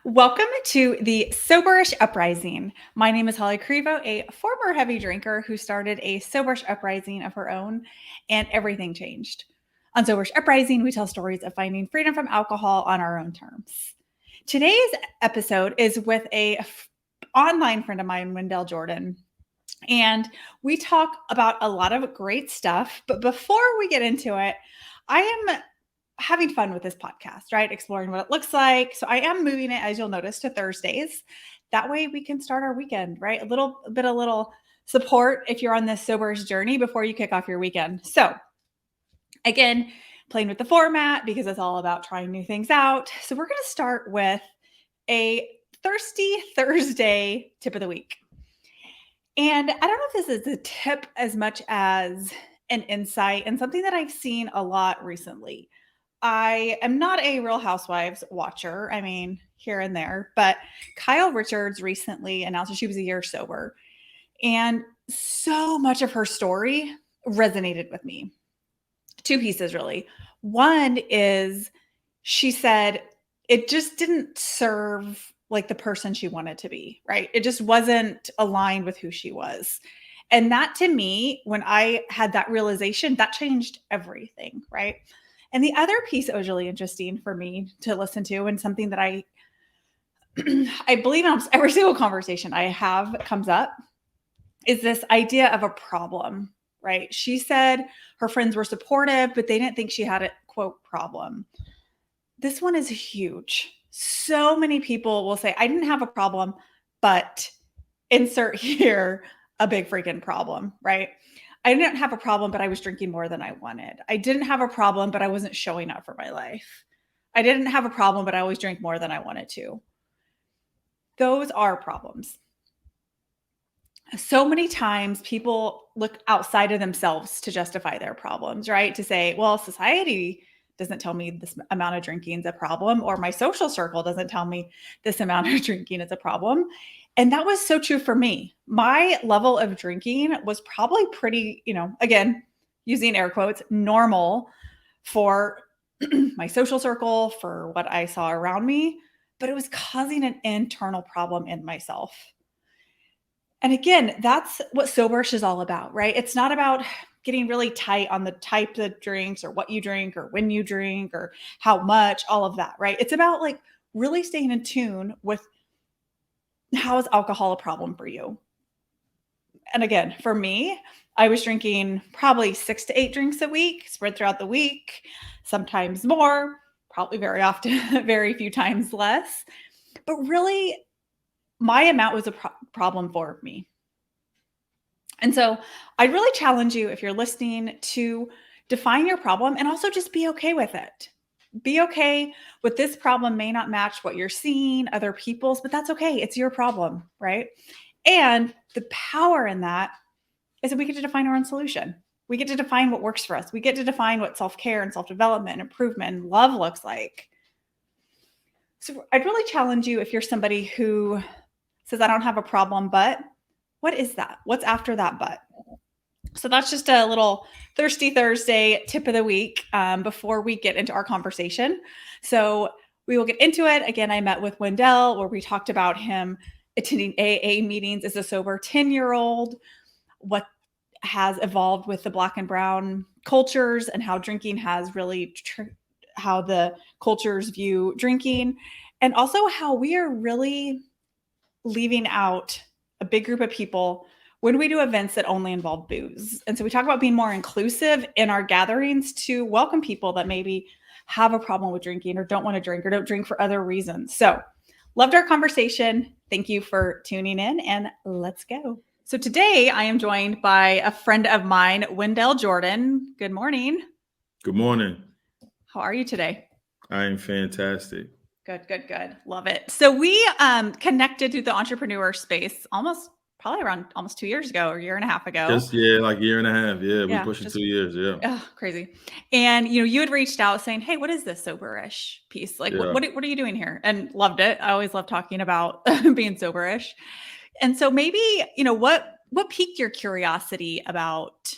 Welcome to the Soberish Uprising. My name is Holly Crevo, a former heavy drinker who started a Soberish Uprising of her own, and everything changed. On Soberish Uprising, we tell stories of finding freedom from alcohol on our own terms. Today's episode is with a online friend of mine, Wendell Jordan, and we talk about a lot of great stuff. But before we get into it, I am having fun with this podcast, right? Exploring what it looks like. So I am moving it, as you'll notice, to Thursdays. That way we can start our weekend, right? A little support if you're on this sober's journey before you kick off your weekend. So again, playing with the format because it's all about trying new things out. So we're going to start with a Thirsty Thursday tip of the week. And I don't know if this is a tip as much as an insight and something that I've seen a lot recently. I am not a Real Housewives watcher. I mean, here and there, but Kyle Richards recently announced that she was a year sober. And so much of her story resonated with me. Two pieces, really. One is she said it just didn't serve like the person she wanted to be, right? It just wasn't aligned with who she was. And that to me, when I had that realization, that changed everything, right? And the other piece that was really interesting for me to listen to, and something that I I believe in almost every single conversation I have comes up, is this idea of a problem, right? She said her friends were supportive, but they didn't think she had a quote problem. This one is huge. So many people will say, I didn't have a problem, but insert here a big freaking problem, right? I didn't have a problem, but I was drinking more than I wanted. I didn't have a problem, but I wasn't showing up for my life. I didn't have a problem, but I always drank more than I wanted to. Those are problems. So many times people look outside of themselves to justify their problems, right? To say, well, society doesn't tell me this amount of drinking is a problem, or my social circle doesn't tell me this amount of drinking is a problem. And that was so true for me. My level of drinking was probably pretty, again, using air quotes, normal for my social circle, for what I saw around me, but it was causing an internal problem in myself. And again, that's what Soberish is all about, right? It's not about getting really tight on the type of drinks or what you drink or when you drink or how much, all of that, right? It's about like really staying in tune with how is alcohol a problem for you? And again, for me, I was drinking probably 6 to 8 drinks a week, spread throughout the week, sometimes more, probably very often, very few times less. But really, my amount was a problem for me. And so I'd really challenge you, if you're listening, to define your problem and also just be okay with it. Be okay with this problem may not match what you're seeing, other people's, but that's okay. It's your problem, right? And the power in that is that we get to define our own solution. We get to define what works for us. We get to define what self-care and self-development and improvement and love looks like. So I'd really challenge you, if you're somebody who says, I don't have a problem, but what is that? What's after that but? So that's just a little Thirsty Thursday tip of the week before we get into our conversation. So we will get into it. Again, I met with Wendell where we talked about him attending AA meetings as a sober 10-year-old, what has evolved with the Black and brown cultures and how drinking has really, how the cultures view drinking, and also how we are really leaving out a big group of people when we do events that only involve booze. And so we talk about being more inclusive in our gatherings to welcome people that maybe have a problem with drinking or don't want to drink or don't drink for other reasons. So loved our conversation. Thank you for tuning in, and let's go. So today I am joined by a friend of mine, Wendell Jordan. Good morning. Good morning. How are you today? I am fantastic. Good. Love it. So we connected through the entrepreneur space probably around almost 2 years ago or a year and a half ago. Like a year and a half. Yeah, we Yeah, pushing just 2 years. Yeah, crazy. And you had reached out saying, "Hey, what is this soberish piece? Like, yeah. what are you doing here?" And loved it. I always love talking about being soberish. And so maybe what piqued your curiosity about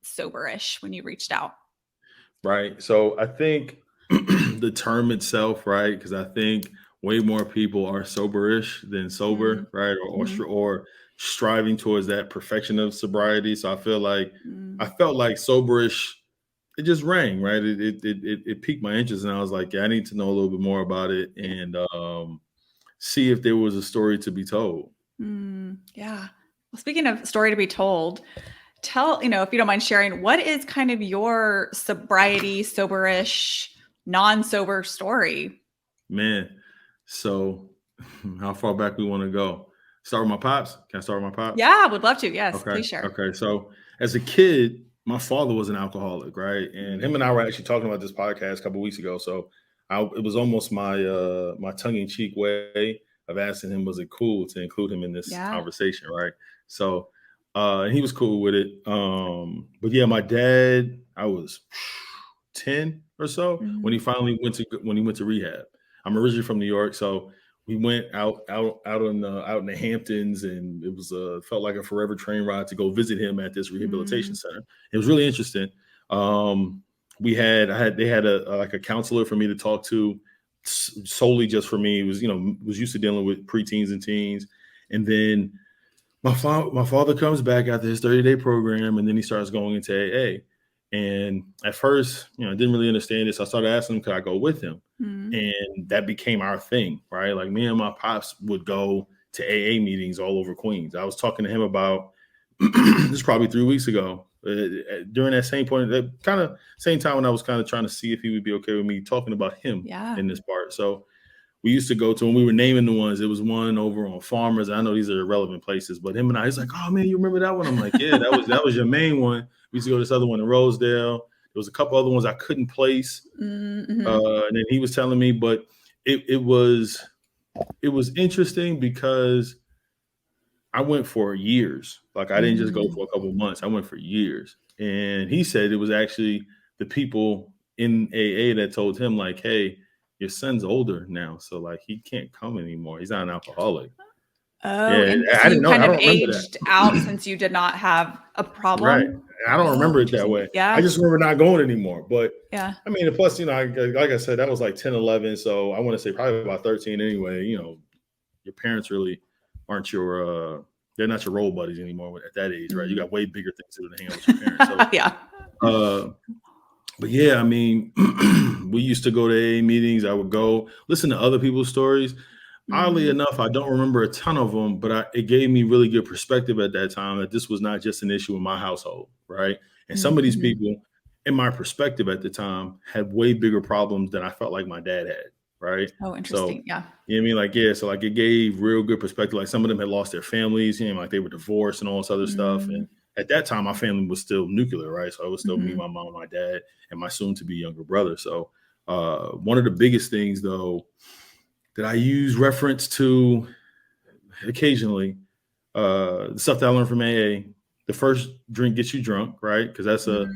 soberish when you reached out? Right. So I think the term itself, right? Because I think way more people are soberish than sober, right? Mm-hmm. Or striving towards that perfection of sobriety. So I Mm. felt like soberish, it just rang, right? It piqued my interest, and I was like, yeah, I need to know a little bit more about it Yeah. and see if there was a story to be told. Yeah. Well, speaking of story to be told, tell, if you don't mind sharing, what is kind of your sobriety, soberish, non-sober story? Man, so how far back we want to go? Start with my pops? Can I start with my pops? Yeah, would love to. Yes, Okay. please share. Okay. So as a kid, my father was an alcoholic, right? And him and I Mm. were actually talking about this podcast a couple weeks ago. So it was almost my tongue-in-cheek way of asking him, was it cool to include him in this Yeah. conversation, right? So he was cool with it. But yeah, my dad, I was 10 or so when Mm. he went to rehab. I'm originally from New York, so we went out in the Hamptons, and it was felt like a forever train ride to go visit him at this rehabilitation Mm. center. It was really interesting. Um, they had a counselor for me to talk to solely just for me. It was was used to dealing with preteens and teens, and then my father comes back after his 30-day program, and then he starts going into AA. And at first, I didn't really understand this. I started asking him, could I go with him? Mm. And that became our thing, right? Like me and my pops would go to AA meetings all over Queens. I was talking to him about this is probably 3 weeks ago. During that same point, that kind of same time when I was kind of trying to see if he would be okay with me talking about him Yeah. in this part. So we used to go to, when we were naming the ones, it was one over on Farmers. I know these are irrelevant places, but him and I, he's like, oh man, you remember that one? I'm like, yeah, that was your main one. We used to go to this other one in Rosedale. There was a couple other ones I couldn't place. Mm-hmm. And then he was telling me, but it was interesting because I went for years. Like I didn't just go Mm. for a couple of months. I went for years. And he said it was actually the people in AA that told him, like, hey, your son's older now, so like he can't come anymore. He's not an alcoholic. Oh, Yeah, and I so didn't you know. kind I of don't remember aged out that. since you did not have a Right. problem. I don't Oh, remember it that interesting. way. I Yeah. just remember not going anymore. But Yeah. I mean, plus, like I said, that was like 10, 11. So I want to say probably about 13 anyway. Your parents really aren't they're not your role buddies anymore at that age, right? You Mm. got way bigger things to do than hang out with your parents. So, Yeah. uh, but yeah, I mean, we used to go to AA meetings. I would go listen to other people's stories. Oddly Mm. enough, I don't remember a ton of them, but it gave me really good perspective at that time that this was not just an issue in my household, right? And some of these Mm-hmm. people, in my perspective at the time, had way bigger problems than I felt like my dad had, right? Oh, So, interesting. Yeah. you know what I mean? Like, yeah, so like it gave real good perspective. Like some of them had lost their families, like they were divorced and all this other stuff. Mm. And at that time, my family was still nuclear, right? So it was still me, Mm-hmm. my mom, my dad, and my soon to be younger brother. So one of the biggest things, though, that I use reference to occasionally, the stuff that I learned from AA. The first drink gets you drunk, right? Because Mm.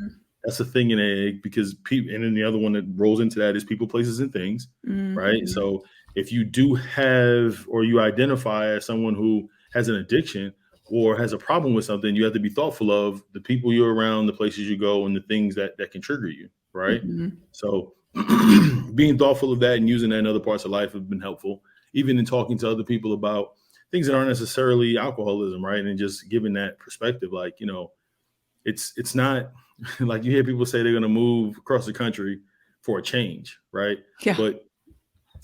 that's a thing in AA. Because people, and then the other one that rolls into that is people, places, and things, right? Mm-hmm. So if you do have, or you identify as someone who has an addiction or has a problem with something, you have to be thoughtful of the people you're around, the places you go, and the things that can trigger you, right? Mm-hmm. So being thoughtful of that and using that in other parts of life have been helpful, even in talking to other people about things that aren't necessarily alcoholism, right? And just giving that perspective, like, it's not like you hear people say they're going to move across the country for a change, right? Yeah. But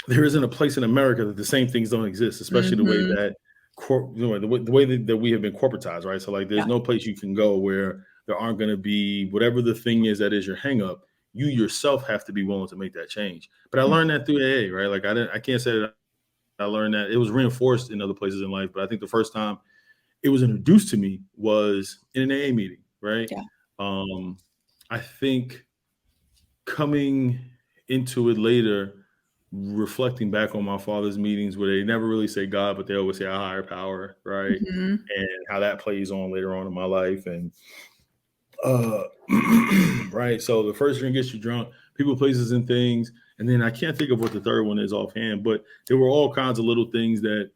there isn't a place in America that the same things don't exist, especially the way Mm-hmm. that the way that we have been corporatized, right? So like, there's Yeah. no place you can go where there aren't going to be whatever the thing is that is your hang up. You yourself have to be willing to make that change. But I learned that through AA, right? Like I can't say that I learned that. It was reinforced in other places in life, but I think the first time it was introduced to me was in an AA meeting, right? Yeah. Um, I think coming into it later, reflecting back on my father's meetings where they never really say God, but they always say a higher power, right? Mm-hmm. And how that plays on later on in my life. And uh right. So the first drink gets you drunk, people, places, and things. And then I can't think of what the third one is offhand, but there were all kinds of little things that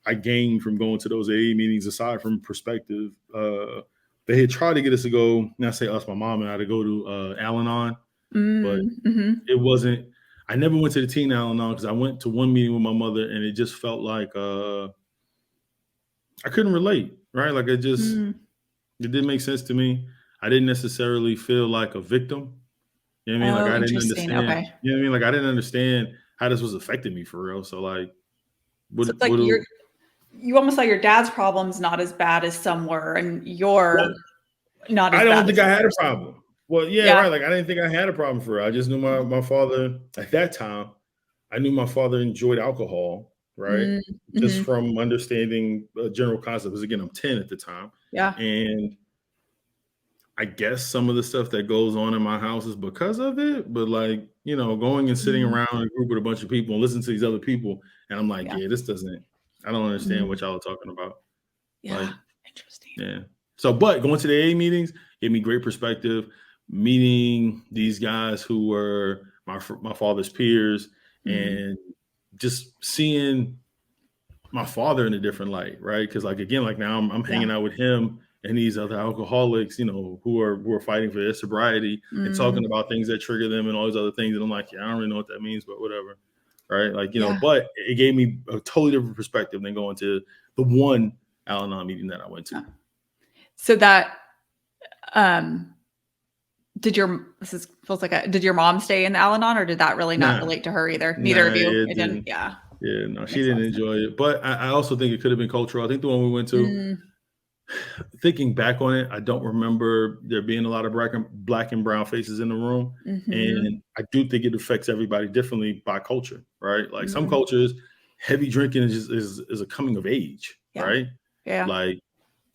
I gained from going to those AA meetings aside from perspective. They had tried to get us to go, not say us, my mom and I, to go to Al-Anon, but Mm-hmm. it wasn't. I never went to the teen Al-Anon because I went to one meeting with my mother and it just felt like I couldn't relate, right? Like it didn't make sense to me. I didn't necessarily feel like a victim. You know what I mean? Like Oh, I didn't interesting. understand. Okay. You know what I mean? Like I didn't understand how this was affecting me for real. So like, So it's like what do? you almost saw your dad's problems not as bad as some were, and Well, you're not I as don't bad think as I this had a person. problem. Well, yeah, Yeah. right. Like I didn't think I had a problem for real. I just knew my father at that time. I knew my father enjoyed alcohol, right? Just Mm-hmm. from understanding general concepts. Because again, I'm 10 at the time, Yeah. and I guess some of the stuff that goes on in my house is because of it. But like, going and sitting Mm, around in a group with a bunch of people and listening to these other people, and I'm like, yeah. yeah, this doesn't. I don't understand Mm, what y'all are talking about. yeah. Like, Interesting. yeah. So, but going to the AA meetings gave me great perspective. Meeting these guys who were my father's peers, Mm, and just seeing my father in a different light, right? Because like again, like now I'm yeah. hanging out with him and these other alcoholics, who are fighting for their sobriety and Mm, talking about things that trigger them and all these other things. And I'm like, yeah, I don't really know what that means, but whatever, right? Like yeah. but it gave me a totally different perspective than going to the one Al-Anon meeting that I went to. Yeah. So that um did your this is feels like did your mom stay in the Al-Anon, or did that really not Nah, relate to her either? Neither nah, of you. it It didn't. didn't. Yeah. Yeah, no, she Makes a lot didn't of sense. enjoy it. But I also think it could have been cultural. I think the one we went to, Mm, thinking back on it, I don't remember there being a lot of black and brown faces in the room. mm-hmm. And I do think it affects everybody differently by culture, right? Like some Mm, cultures, heavy drinking is a coming of age, yeah. right? Yeah. Like,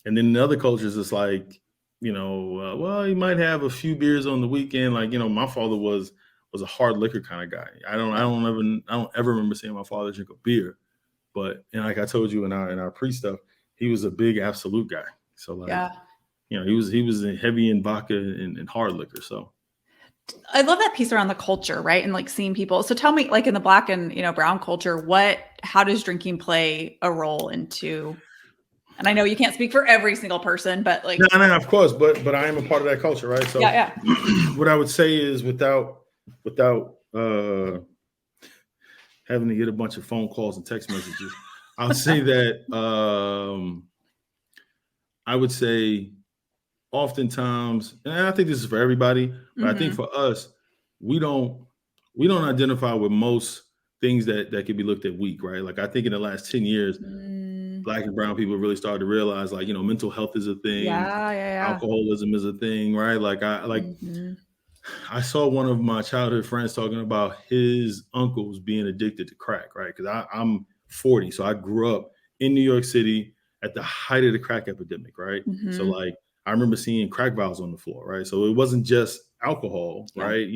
and then in other cultures, it's like, well, you might have a few beers on the weekend. Like, my father was a hard liquor kind of guy. Yeah. I don't ever remember seeing my father drink a beer. But and like I told you in our pre stuff, he was a big absolute guy. So like, Yeah. he was heavy in vodka and hard liquor. So I love that piece around the culture, right? And like seeing people. So tell me, like in the black and brown culture, how does drinking play a role into? And I know you can't speak for every single person, but no, like, no, of course, but I am a part of that culture, right? yeah, So yeah. what I would say is without having to get a bunch of phone calls and text messages, I'll say that I would say oftentimes, and I think this is for everybody, but I think Mm-hmm. for us, we don't identify with most things that could be looked at weak, right? Like I think in the last 10 years, Mm, black and brown people really started to realize like, mental health is a thing, yeah, yeah, alcoholism is a thing, right? yeah. Mm-hmm. I saw one of my childhood friends talking about his uncles being addicted to crack, right? Because I'm 40, so I grew up in New York City at the height of the crack epidemic, right? So Mm-hmm. like I remember seeing crack vials on the floor, right? So it wasn't just alcohol, Yeah. right?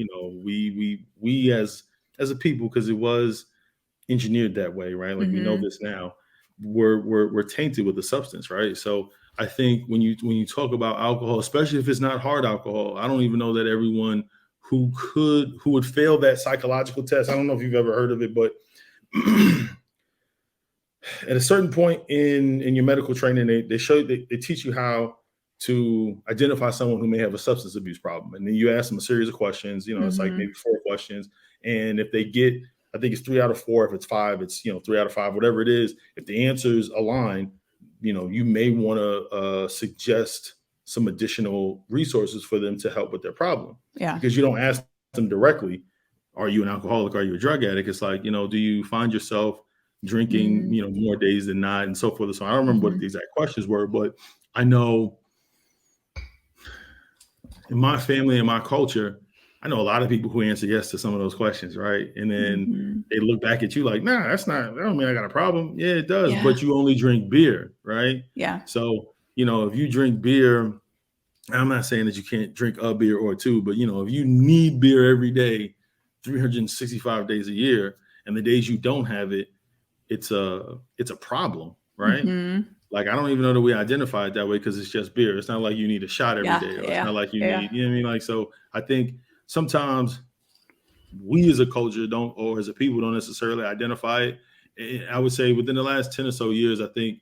We as a people, because it was engineered that way, right? Like we know Mm-hmm. this now, we're tainted with the substance, right? So I think when you talk about alcohol, especially if it's not hard alcohol, I don't even know that everyone who would fail that psychological test. I don't know if you've ever heard of it, but at a certain point in your medical training, they teach you how to identify someone who may have a substance abuse problem, and then you ask them a series of questions. It's like Mm-hmm. maybe 4 questions, and if they get, I think it's 3 out of 4. If it's 5, it's 3 out of 5. Whatever it is, if the answers align, you may want to suggest some additional resources for them to help with their problem, Yeah. because you don't ask them directly, "Are you an alcoholic? Are you a drug addict?" It's like, do you find yourself drinking, Mm-hmm. more days than not, and so forth. So I don't remember what Mm-hmm. the exact questions were, but I know in my family and my culture, I know a lot of people who answer yes to some of those questions, right? And then Mm-hmm. they look back at you like, nah, that don't mean I got a problem. Yeah, it does, Yeah. but you only drink beer, right? Yeah. So, if you drink beer, I'm not saying that you can't drink a beer or two, but if you need beer every day, 365 days a year, and the days you don't have it, it's a problem, right? Mm-hmm. Like I don't even know that we identify it that way because it's just beer. It's not like you need a shot every Yeah. day, or it's Yeah. not like you Yeah. need, you know what I mean? Like so I think sometimes we as a culture don't, or as a people don't necessarily identify it. And I would say within the last 10 or so years, I think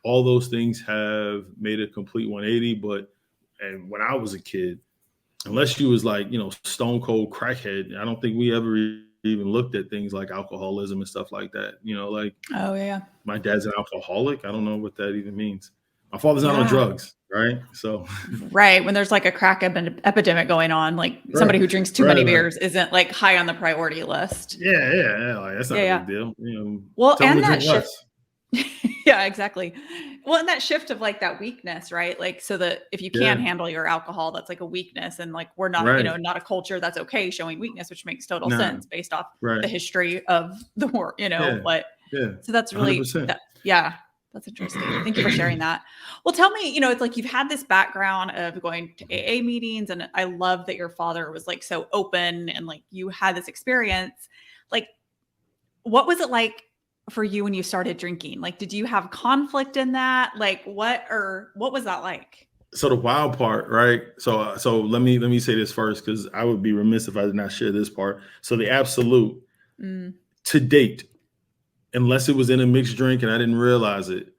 all those things have made a complete 180. And when I was a kid, unless you was like, stone cold crackhead, I don't think we ever even looked at things like alcoholism and stuff like that. You know, like Oh yeah. my dad's an alcoholic. I don't know what that even means. My father's not on Yeah. drugs, right? So Right. When there's like a crack epidemic going on, like right, somebody who drinks too right, many right. beers isn't like high on the priority list. Yeah. Like that's not Yeah, a yeah. big deal. You know, Well, tell them and to that drink shift. less. Yeah, exactly. Well, and that shift of like that weakness, right? Like, so that if you Yeah, can handle your alcohol, that's like a weakness. And like, we're not, right. not a culture that's okay showing weakness, which makes total Nah, sense based off right. the history of the war, Yeah, but yeah. so that's really 100%. that. Yeah, that's interesting. Thank you for sharing that. Well, tell me, it's like you've had this background of going to AA meetings, and I love that your father was like so open and like you had this experience. Like, what was it like for you when you started drinking? Like, did you have conflict in that? Like, what was that like? So the wild part, right? So let me say this first, because I would be remiss if I did not share this part. So the absolute Mm, to date, unless it was in a mixed drink and I didn't realize it,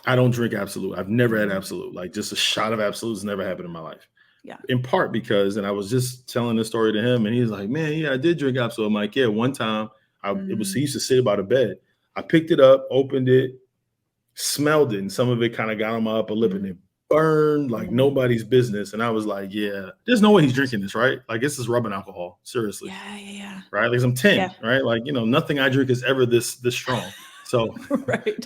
I don't drink absolute. I've never had mhm. absolute. Like just a shot of absolute has never happened in my life. Yeah. In part because, and I was just telling the story to him, and he was like, "Man, yeah, I did drink absolute." I'm like, "Yeah, one time, he Mm, used to sit by the bed. I picked it up, opened it, smelled it, and some of it kind of got on my upper lip, and mm, it burned like mm. nobody's business." And I was like, "Yeah, there's no way he's drinking this, right? Like this is rubbing alcohol, seriously, Yeah, yeah, right? Like I'm yeah. 10, right? Like nothing I drink is ever this strong." So, Right.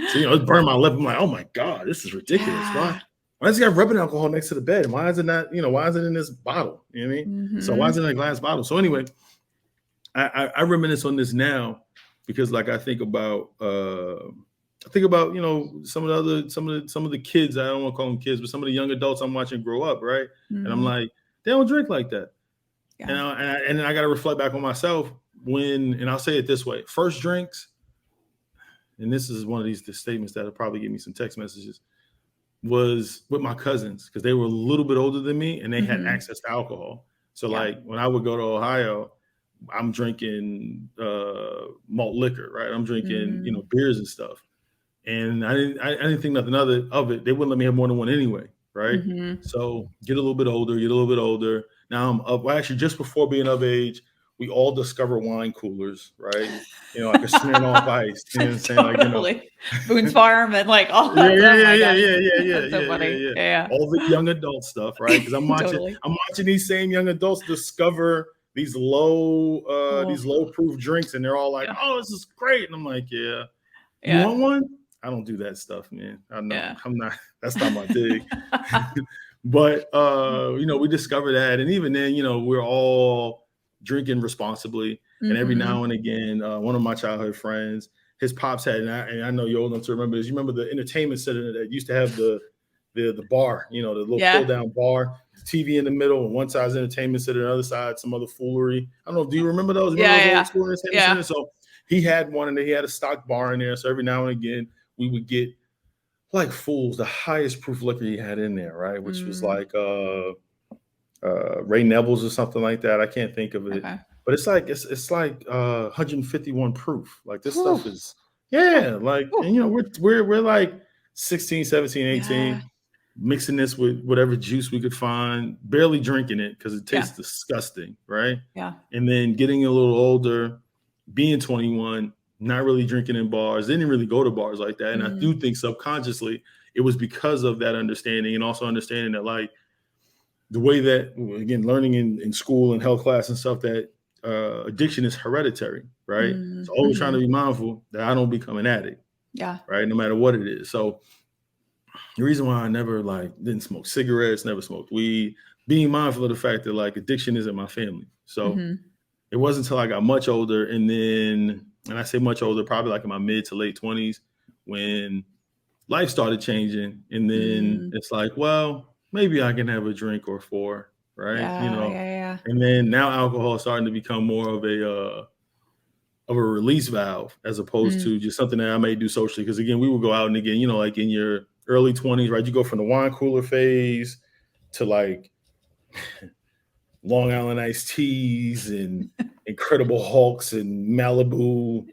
so it burned my lip. I'm like, "Oh my god, this is ridiculous. Why? Yeah. Why does he have rubbing alcohol next to the bed? Why is it not? Why is it in this bottle? You know what I mean? So why is Mhm. it in a glass bottle?" So anyway, I reminisce on this now because like I think about some of the kids. I don't want to call them kids, but some of the young adults I'm watching grow up, right? And I'm Mhm. like, they don't drink like that. Yeah. And I got to reflect back on myself and I'll say it this way: first drinks, and this is one of these statements that'll probably give me some text messages, was with my cousins because they were a little bit older than me and they had Mhm. access to alcohol. So Yeah. like when I would go to Ohio, I'm drinking malt liquor, right? I'm drinking, Mm, beers and stuff. And I didn't think nothing other of it. They wouldn't let me have more than one anyway, right? mhm. So get a little bit older, get a little bit older. Now I'm up. Well, actually, just before being of age, we all discover wine coolers, right? Like a Smirnoff Ice. You know what I'm saying? Like, Totally. Boone's Farm and like all yeah, that. yeah, Oh yeah, my yeah, gosh. yeah, yeah, yeah, That's so yeah, yeah, funny. yeah. Yeah. All the young adult stuff, right? Because I'm watching, Totally. I'm watching these same young adults discover Oh, these low proof drinks, and they're all like, yeah. "Oh, this is great!" And I'm like, "Yeah, you Yeah. want one?" I don't do that stuff, man. Yeah. I'm not. That's not my thing. But we discover that, and even then, we're all drinking responsibly. And every now Mhm. and again, one of my childhood friends, his pops had, and I know you're old enough to remember this. You remember the entertainment center that used to have the bar, the little pull Yeah. down bar, the TV in the middle, and one side's entertainment center, the other side some other foolery. I don't know. Do you remember those? Remember Yeah, those old yeah. school entertainment Yeah. centers? So he had one, and he had a stock bar in there. So every now and again, we would get like fools the highest proof liquor he had in there, right? Which was Mm, like Ray Neville's or something like that. I can't think of it, okay. but it's like 151 proof. Like this Whew. stuff is Whew. like, Whew. and we're like 16, 17, Yeah. 18, mixing this with whatever juice we could find, barely drinking it because it Yeah. tastes disgusting, right? Yeah. And then getting a little older, being 21, not really drinking in bars, didn't really go to bars like that. And I Mm, do think subconsciously it was because of that understanding, and also understanding that like the way that, again, learning in school and health class and stuff, that addiction is hereditary, right? mm, So always trying to mhm. be mindful that I don't become an addict, Yeah. right? No matter what it is. So the reason why I never like didn't smoke cigarettes, never smoked weed, being mindful of the fact that like addiction is in my family. So Mhm. it wasn't until I got much older, and I say much older, probably like in my mid to late 20s, when life started changing. And then Mm. it's like, well, maybe I can have a drink or four, right? Yeah, yeah, yeah. And then now alcohol is starting to become more of a release valve as opposed Mm. to just something that I may do socially. Because again, we would go out, and again, like in your early 20s, right? You go from the wine cooler phase to like Long Island iced teas and Incredible Hulks and Malibu, Ooh.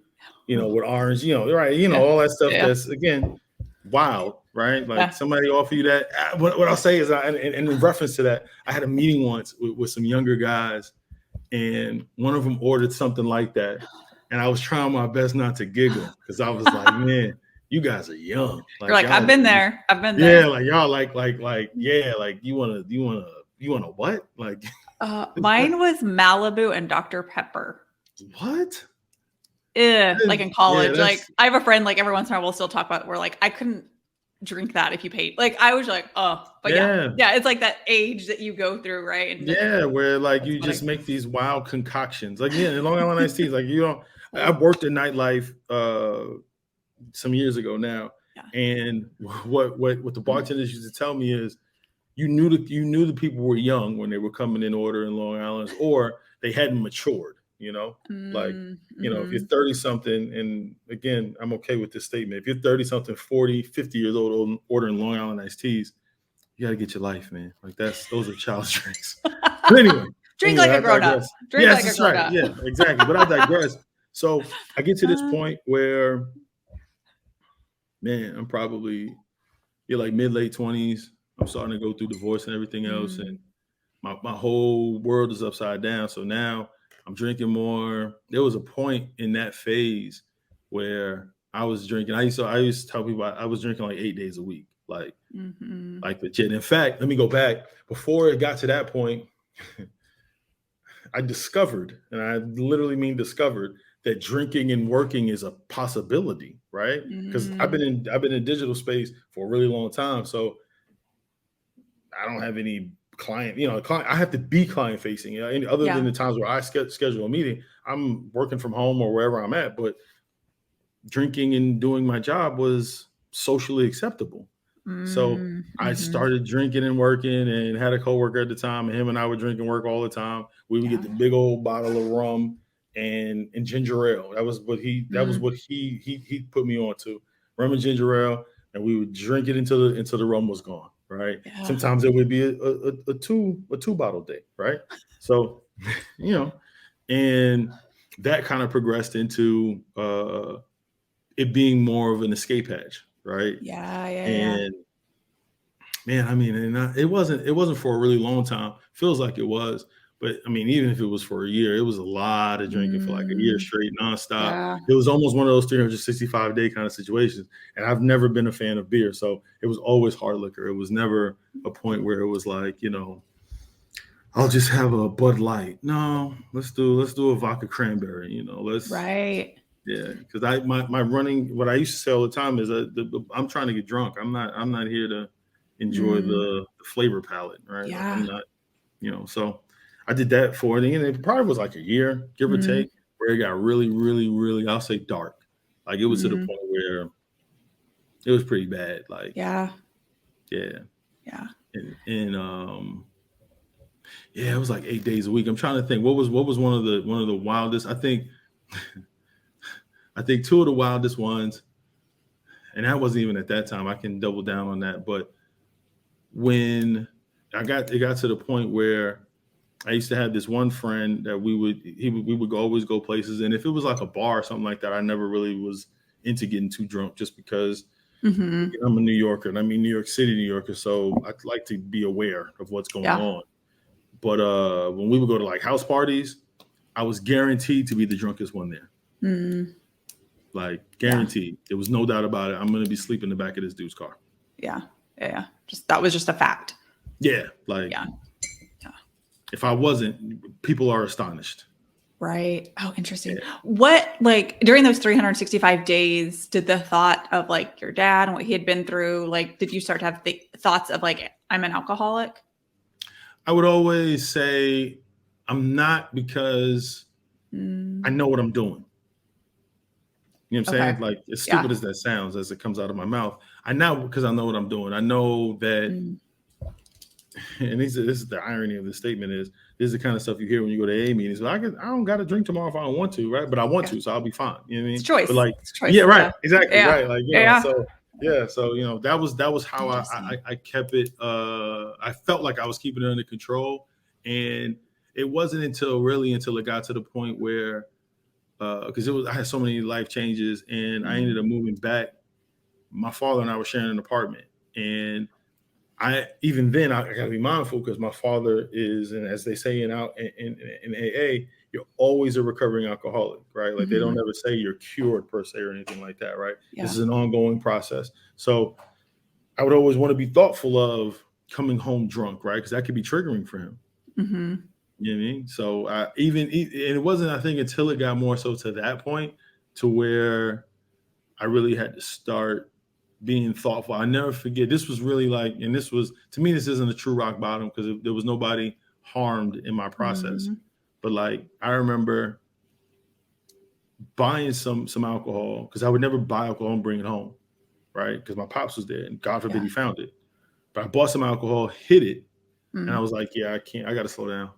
with orange, right, Yeah. all that stuff Yeah. that's, again, wild, right? Like Yeah. somebody offer you that. What I'll say is, and in reference to that, I had a meeting once with some younger guys, and one of them ordered something like that, and I was trying my best not to giggle because I was like, man, you guys are young. You're Like like, I've y'all, been there. I've been yeah, there. like y'all yeah, like you wanna what? Like Mine was Malibu and Dr. Pepper. what? Like in Yeah, college. Like that's I have a friend, like every once in a while we'll still talk about where like I couldn't drink that if you paid. Like I was like, oh, but yeah. yeah. Yeah, it's like that age that you go through, right? And Yeah, where like that's you just funny. make these wild concoctions. Like yeah, in Long Island iced teas. Like you don't. I worked in nightlife some years ago now, Yeah. and what the bartenders used to tell me is you knew the people were young when they were coming in ordering Long Island's, or they hadn't matured. Like if you're 30 something, and again, I'm okay with this statement. If you're 30 something, 40, 50 years old ordering Long Island iced teas, you got to get your life, man. Like those are child's drinks. But Drink like I a grown up. digress. Drink Yes, like a that's grown right. up. Yeah, exactly. But I digress. So I get to this point where, man, I'm probably like mid late 20s. I'm starting to go through divorce and everything else, and my whole world is upside down. So now I'm drinking more. There was a point in that phase where I was drinking. I used to tell people I was drinking like 8 days a week, like legit. In fact, let me go back. Before it got to that point, I discovered, and I literally mean discovered, that drinking and working is a possibility, right? Because I've been in digital space for a really long time, so I don't have any client. I have to be client facing. Other than the times where I schedule a meeting, I'm working from home or wherever I'm at. But drinking and doing my job was socially acceptable. So I started drinking and working, and had a coworker at the time, and him and I would drink and work all the time. We would get the big old bottle of rum and ginger ale. That was what he put me on to, rum and ginger ale, and we would drink it until the rum was gone. Right. Yeah. Sometimes it would be a two bottle day. Right. So, and that kind of progressed into it being more of an escape hatch. Right. Yeah. And man, I mean, it wasn't for a really long time. Feels like it was, but I mean, even if it was for a year, it was a lot of drinking for like a year straight, nonstop. Yeah. It was almost one of those 365-day kind of situations. And I've never been a fan of beer, so it was always hard liquor. It was never a point where it was like, I'll just have a Bud Light. No, let's do a vodka cranberry. Right. Yeah, because my running, what I used to say all the time is I'm trying to get drunk. I'm not here to enjoy the flavor palette, right? Yeah. Like I'm not, so I did that for it. And it probably was like a year, give or take, where it got really, really, really, I'll say dark. Like it was to the point where it was pretty bad. Like, yeah. And it was like 8 days a week. I'm trying to think what was one of the wildest, I think two of the wildest ones, and that wasn't even at that time. I can double down on that. But when it got to the point where I used to have this one friend that we would always go places, and if it was like a bar or something like that, I never really was into getting too drunk, just because I'm a New Yorker, and I mean New York City, New Yorker, so I'd like to be aware of what's going on. But when we would go to like house parties, I was guaranteed to be the drunkest one there. Like guaranteed. There was no doubt about it. I'm going to be sleeping in the back of this dude's car. Yeah. That was just a fact. Yeah. Like, if I wasn't, people are astonished. Right. Oh, interesting. Yeah. What, like during those 365 days, did the thought of like your dad and what he had been through, like, did you start to have the thoughts of like, I'm an alcoholic? I would always say I'm not, because I know what I'm doing. You know what I'm saying? Like, as stupid as that sounds, as it comes out of my mouth, I know, because I know what I'm doing. I know that, and this is the irony of the statement, is this is the kind of stuff you hear when you go to AA meetings. But I don't got to drink tomorrow if I don't want to, right? But I want to, so I'll be fine. You know what I mean? It's choice. But like, it's choice. Yeah, right, exactly, right. Like, So that was how I kept it. I felt like I was keeping it under control, and it wasn't until it got to the point where, because I had so many life changes, and I ended up moving back. My father and I were sharing an apartment, and even then I gotta be mindful because my father is, and as they say in AA, you're always a recovering alcoholic, right? Like they don't ever say you're cured per se or anything like that, right? Yeah. This is an ongoing process. So I would always want to be thoughtful of coming home drunk, right? Because that could be triggering for him. Mm-hmm. You know what I mean? So and it wasn't, I think, until it got more so to that point to where I really had to start being thoughtful. I never forget. This was really like, and this was, to me, this isn't a true rock bottom because there was nobody harmed in my process. But like, I remember buying some alcohol because I would never buy alcohol and bring it home, right? Because my pops was there and God forbid he found it. But I bought some alcohol, hid it, and I was like, yeah, I got to slow down.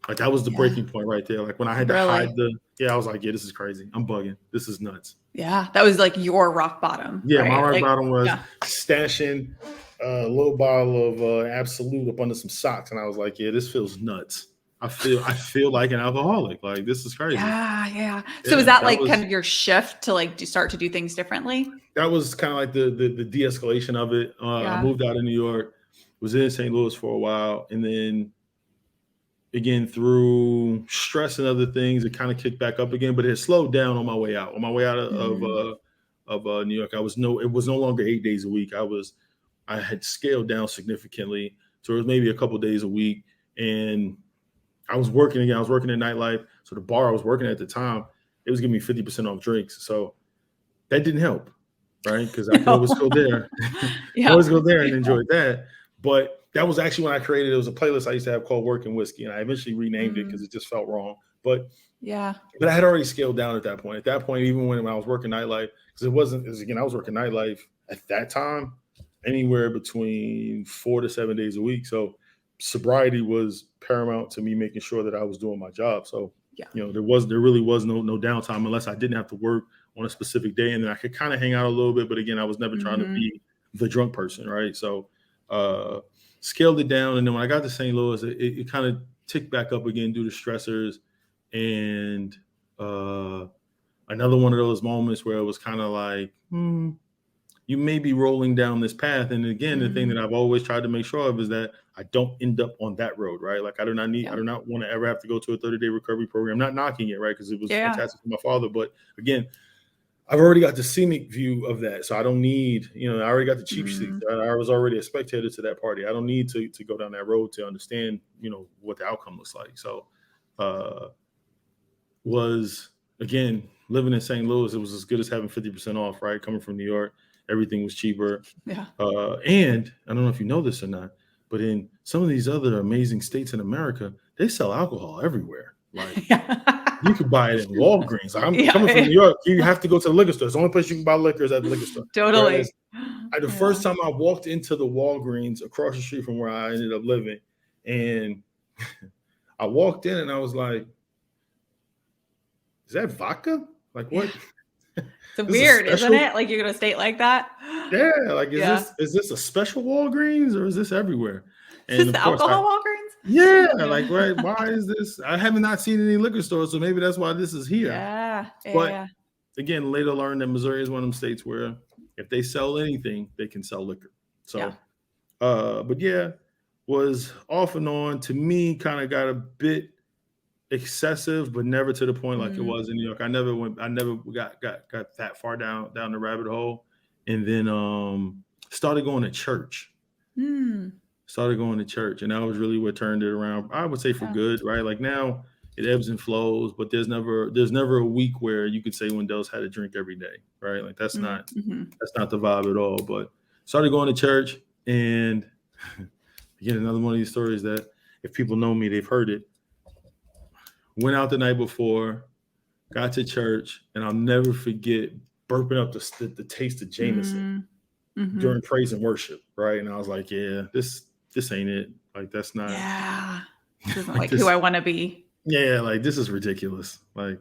Like that was the breaking point right there. Like when I had to hide I was like, yeah, this is crazy. I'm bugging. This is nuts. Yeah, that was like your rock bottom. Yeah, right? my rock bottom was stashing a little bottle of Absolute up under some socks, and I was like, yeah, this feels nuts. I feel like an alcoholic. Like this is crazy. Yeah. So is that like kind of your shift to like start to do things differently? That was kind of like the de-escalation of it. I moved out of New York, was in St. Louis for a while, and then again through stress and other things, it kind of kicked back up again. But it had slowed down on my way out. On my way out of New York, it was no longer 8 days a week. I had scaled down significantly, so it was maybe a couple days a week, and I was working again. I was working in nightlife, so the bar I was working at the time, it was giving me 50% off drinks. So that didn't help, right? Because I could always go there, always go there and enjoy that. But that was actually when I created, it was a playlist I used to have called Work and Whiskey, and I eventually renamed it because it just felt wrong. But I had already scaled down at that point. At that point, even when I was working nightlife, because I was working nightlife at that time, anywhere between 4 to 7 days a week. So sobriety was paramount to me, making sure that I was doing my job. So, there really was no downtime unless I didn't have to work on a specific day. And then I could kind of hang out a little bit. But again, I was never trying to be the drunk person. Right. So, scaled it down. And then when I got to St. Louis, it kind of ticked back up again due to stressors. And, another one of those moments where it was kind of like, you may be rolling down this path. And again, the thing that I've always tried to make sure of is that I don't end up on that road, right? Like I do not want to ever have to go to a 30-day recovery program. I'm not knocking it, right? Because it was fantastic for my father. But again, I've already got the scenic view of that. So I don't need, I already got the cheap seats. I was already a spectator to that party. I don't need to go down that road to understand, what the outcome looks like. So was, again, living in St. Louis, it was as good as having 50% off, right? Coming from New York. Everything was cheaper. And I don't know if you know this or not, but in some of these other amazing states in America, they sell alcohol everywhere. Like you could buy it in Walgreens. Like, I'm coming from New York. You have to go to the liquor store. It's the only place you can buy liquor is at the liquor store. Totally. The first time I walked into the Walgreens across the street from where I ended up living, and I walked in and I was like, is that vodka? Like what? It's weird, isn't it? Like you're gonna state like that. Yeah, like is this a special Walgreens or is this everywhere? And is this alcohol Walgreens? Yeah, like right. Why is this? I have not seen any liquor stores, so maybe that's why this is here. But again, later learned that Missouri is one of them states where if they sell anything, they can sell liquor. So, but was off and on. To me, kind of got a bit excessive, but never to the point like it was in New York. I never got that far down the rabbit hole. And then started going to church. Started going to church, and that was really what turned it around. I would say for good, right? Like now it ebbs and flows, but there's never a week where you could say Wendell's had a drink every day, right? Like that's not the vibe at all. But started going to church, and again, another one of these stories that if people know me, they've heard it. Went out the night before, got to church, and I'll never forget burping up the taste of Jameson during praise and worship, right? And I was like, yeah, this ain't it. Like, that's not. Yeah. This isn't like who I want to be. Yeah, like this is ridiculous. Like,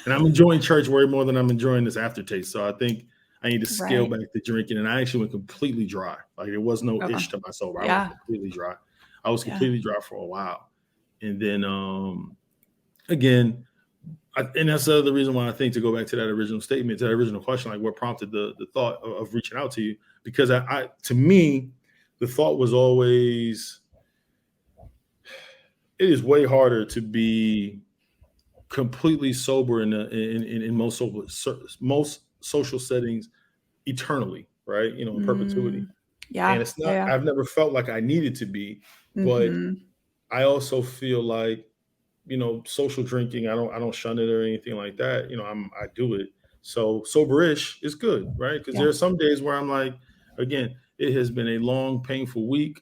and I'm enjoying church way more than I'm enjoying this aftertaste. So I think I need to scale back the drinking. And I actually went completely dry. Like it was no ish to my soul. I was completely dry. I was completely dry for a while. And then again, and that's the reason why I think to go back to that original statement, to that original question, like what prompted the thought of reaching out to you, because I to me, the thought was always, it is way harder to be completely sober in most social settings eternally, right? You know, in perpetuity. Mm, And yeah. it's not, Yeah. I've never felt like I needed to be, but Mm-hmm. I also feel like, you know, social drinking, I don't shun it or anything like that. You know, I do it. So soberish is good, right? Because Yeah. there are some days where I'm like, again, it has been a long, painful week.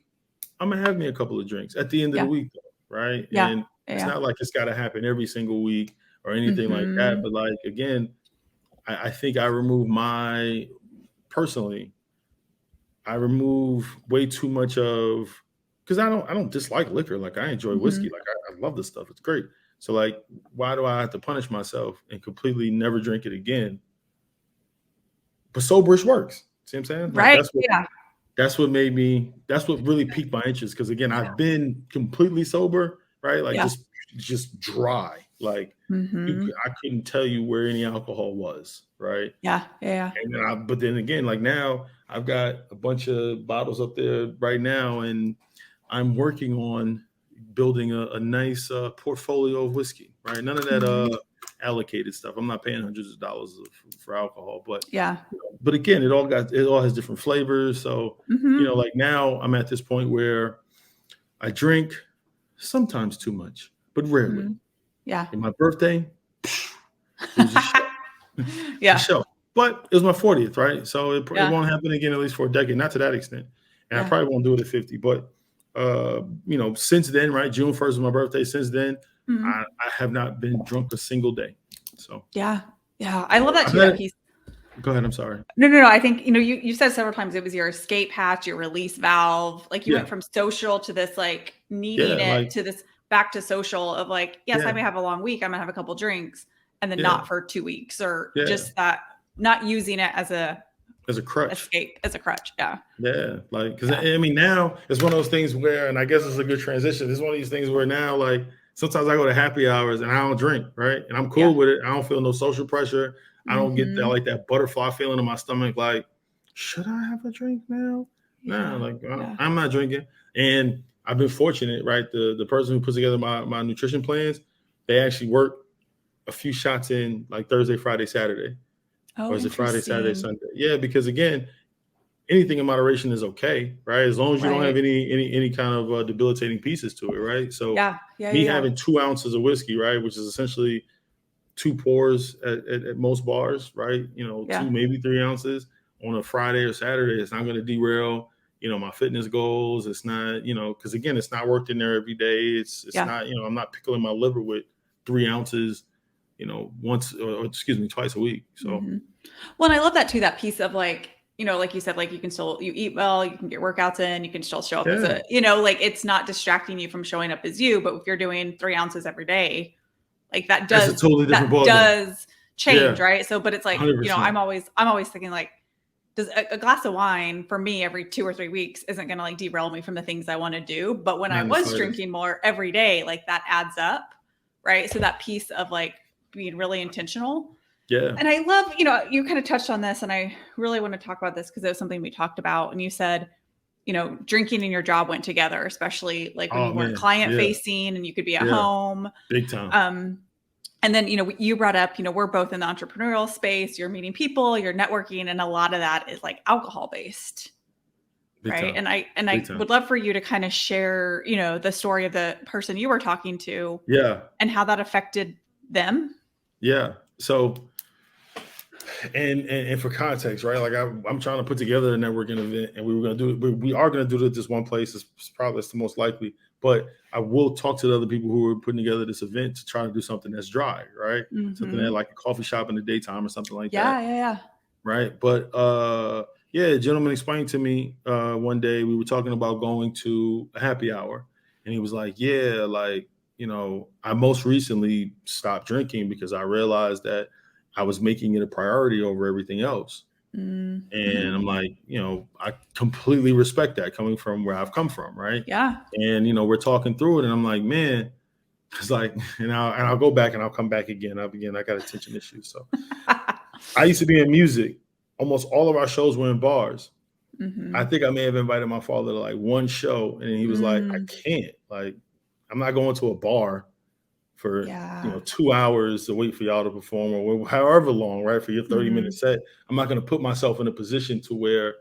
I'm gonna have me a couple of drinks at the end of the Yeah. week, right? Yeah. And it's Yeah. not like it's got to happen every single week or anything like that. Mm-hmm. But like again, I think I remove my personally, I remove way too much of, because I don't dislike liquor. Like I enjoy Mm-hmm. whiskey. Like I love this stuff. It's great. So like, why do I have to punish myself and completely never drink it again? But soberish works. See what I'm saying? Like Right. Yeah. that's what really piqued my interest. Cause again, Yeah. I've been completely sober, right? Like Yeah. just dry. Like Mm-hmm. I couldn't tell you where any alcohol was, right? Yeah. Yeah. And then but then again, like now I've got a bunch of bottles up there right now, and I'm working on building a nice portfolio of whiskey, right? None of that Mm-hmm. allocated stuff. I'm not paying hundreds of dollars for alcohol, Yeah. but again, it all has different flavors. So, you know, Mm-hmm. like now I'm at this point where I drink sometimes too much, but rarely. Mm-hmm. Yeah. And my birthday, it was a show. A Yeah. show. But it was my 40th, right? So it Yeah. won't happen again at least for a decade, not to that extent. And I Yeah. probably won't do it at 50. But you know, since then, right? June 1st was my birthday. Since then, Mm-hmm. I have not been drunk a single day. So Yeah. Yeah. I love that I've too, had that it. piece. Go ahead. I'm sorry. No, no, no. I think, you said several times it was your escape hatch, your release valve. Like you Yeah. went from social to this like needing Yeah. it Like, to this back to social of like, yes, I yeah. may have a long week. I'm gonna have a couple drinks and then Yeah. not for 2 weeks or Yeah. just that not using it as a As a crutch. escape, as a crutch. Yeah. Yeah, like because Yeah. I mean now it's one of those things where, and I guess it's a good transition. It's one of these things where now, like sometimes I go to happy hours and I don't drink, right? And I'm cool Yeah. with it. I don't feel no social pressure. I don't get that Mm-hmm. like that butterfly feeling in my stomach. Like, should I have a drink now? No, Yeah. like Yeah. I'm not drinking. And I've been fortunate, right? The person who puts together my nutrition plans, they actually work a few shots in like Thursday, Friday, Saturday, or Oh, is it Friday, Saturday, interesting. Sunday? Yeah, because again, anything in moderation is okay, right? As long as you don't have Right. any kind of debilitating pieces to it, right? So Yeah. Yeah. Yeah. me Yeah. having 2 ounces of whiskey, right, which is essentially two pours at most bars, right? You know, Yeah. 2 maybe 3 ounces on a Friday or Saturday. It's not going to derail, you know, my fitness goals. It's not, you know, because again, it's not worked in there every day. It's Yeah. not, you know, I'm not pickling my liver with 3 ounces, you know, once or excuse me, twice a week. So Mm-hmm. Well, and I love that too, that piece of like, like you said, like you eat well, you can get workouts in, you can still show up as yeah, like it's not distracting you from showing up as you. But if you're doing 3 ounces every day, like that that's a does, totally different ballgame. change, Yeah, right? So, but it's like, 100%. I'm always thinking like, does a glass of wine for me every 2 or 3 weeks isn't going to like derail me from the things I want to do. But when I Not in the was slightest. drinking more every day, like that adds up, right? So that piece of like being really intentional. Yeah. And I love, you kind of touched on this, and I really want to talk about this because it was something we talked about. And you said, drinking and your job went together, especially like when Oh you weren't man. client Yeah. facing and you could be at Yeah. home. Big time. And then, you brought up, we're both in the entrepreneurial space, you're meeting people, you're networking, and a lot of that is like alcohol based. Big Right. time. And I Big time. would love for you to kind of share, the story of the person you were talking to Yeah. and how that affected them. Yeah. So and for context, right? Like I'm trying to put together a networking event, and we were going to do it. We are going to do it at this one place. It's probably that's the most likely, but I will talk to the other people who are putting together this event to try to do something that's dry, right? Something Mm-hmm. that like a coffee shop in the daytime or something like that, Yeah. Yeah. Yeah. right? But yeah, a gentleman explained to me one day we were talking about going to a happy hour, and he was like, "Yeah, like I most recently stopped drinking because I realized that I was making it a priority over everything else." And Mm-hmm. I'm like, I completely respect that coming from where I've come from, right? Yeah. And we're talking through it, and I'm like, man, it's like, and I'll go back and I'll come back again. I got attention issues, so I used to be in music. Almost all of our shows were in bars. I think I may have invited my father to like one show, and he was like, I can't. Like, I'm not going to a bar for Yeah. 2 hours to wait for y'all to perform, or however long, right? For your 30-minute set. I'm not going to put myself in a position to where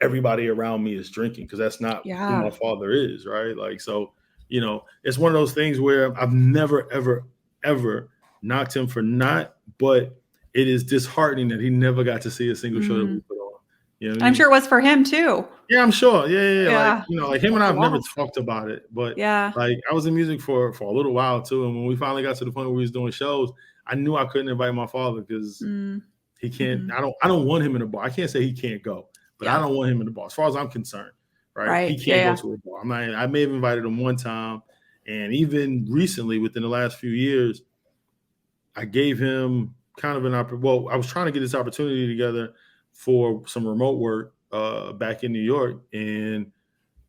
everybody around me is drinking, because that's not who my Yeah. father is, right? Like, so, it's one of those things where I've never, ever, ever knocked him for not, but it is disheartening that he never got to see a single show that we put on. You know what I I'm mean? sure it was for him too. Yeah, I'm sure. Yeah. Like, Yeah. like him and That's I a have never loss. talked about it, but Yeah. like I was in music for a little while too. And when we finally got to the point where we was doing shows, I knew I couldn't invite my father because he can't, I don't want him in a bar. I can't say he can't go, but I Yeah. don't want him in the bar. As far as I'm concerned, right? He Right. can't go Yeah. to a bar. I may have invited him one time. And even recently, within the last few years, I gave him kind of I was trying to get this opportunity together for some remote work back in New York, and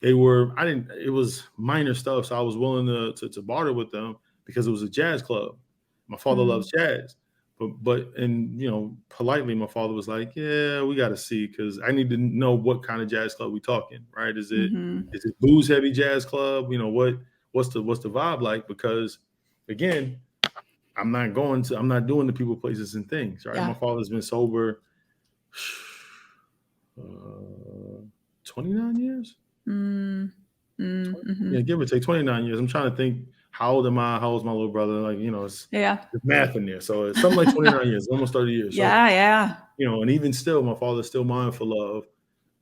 it was minor stuff, so I was willing to barter with them because it was a jazz club. My father loves jazz, and politely, my father was like, yeah, we got to see, because I need to know what kind of jazz club we talking, right? Is it booze heavy jazz club? What's the vibe like? Because again, I'm not doing the people, places, and things, right? Yeah. My father's been sober 29 years. Yeah, give or take 29 years. I'm trying to think, how old am I? How old's my little brother? Like, it's math in there. So it's something like 29 years, almost 30 years. So, Yeah. and even still, my father's still mindful of,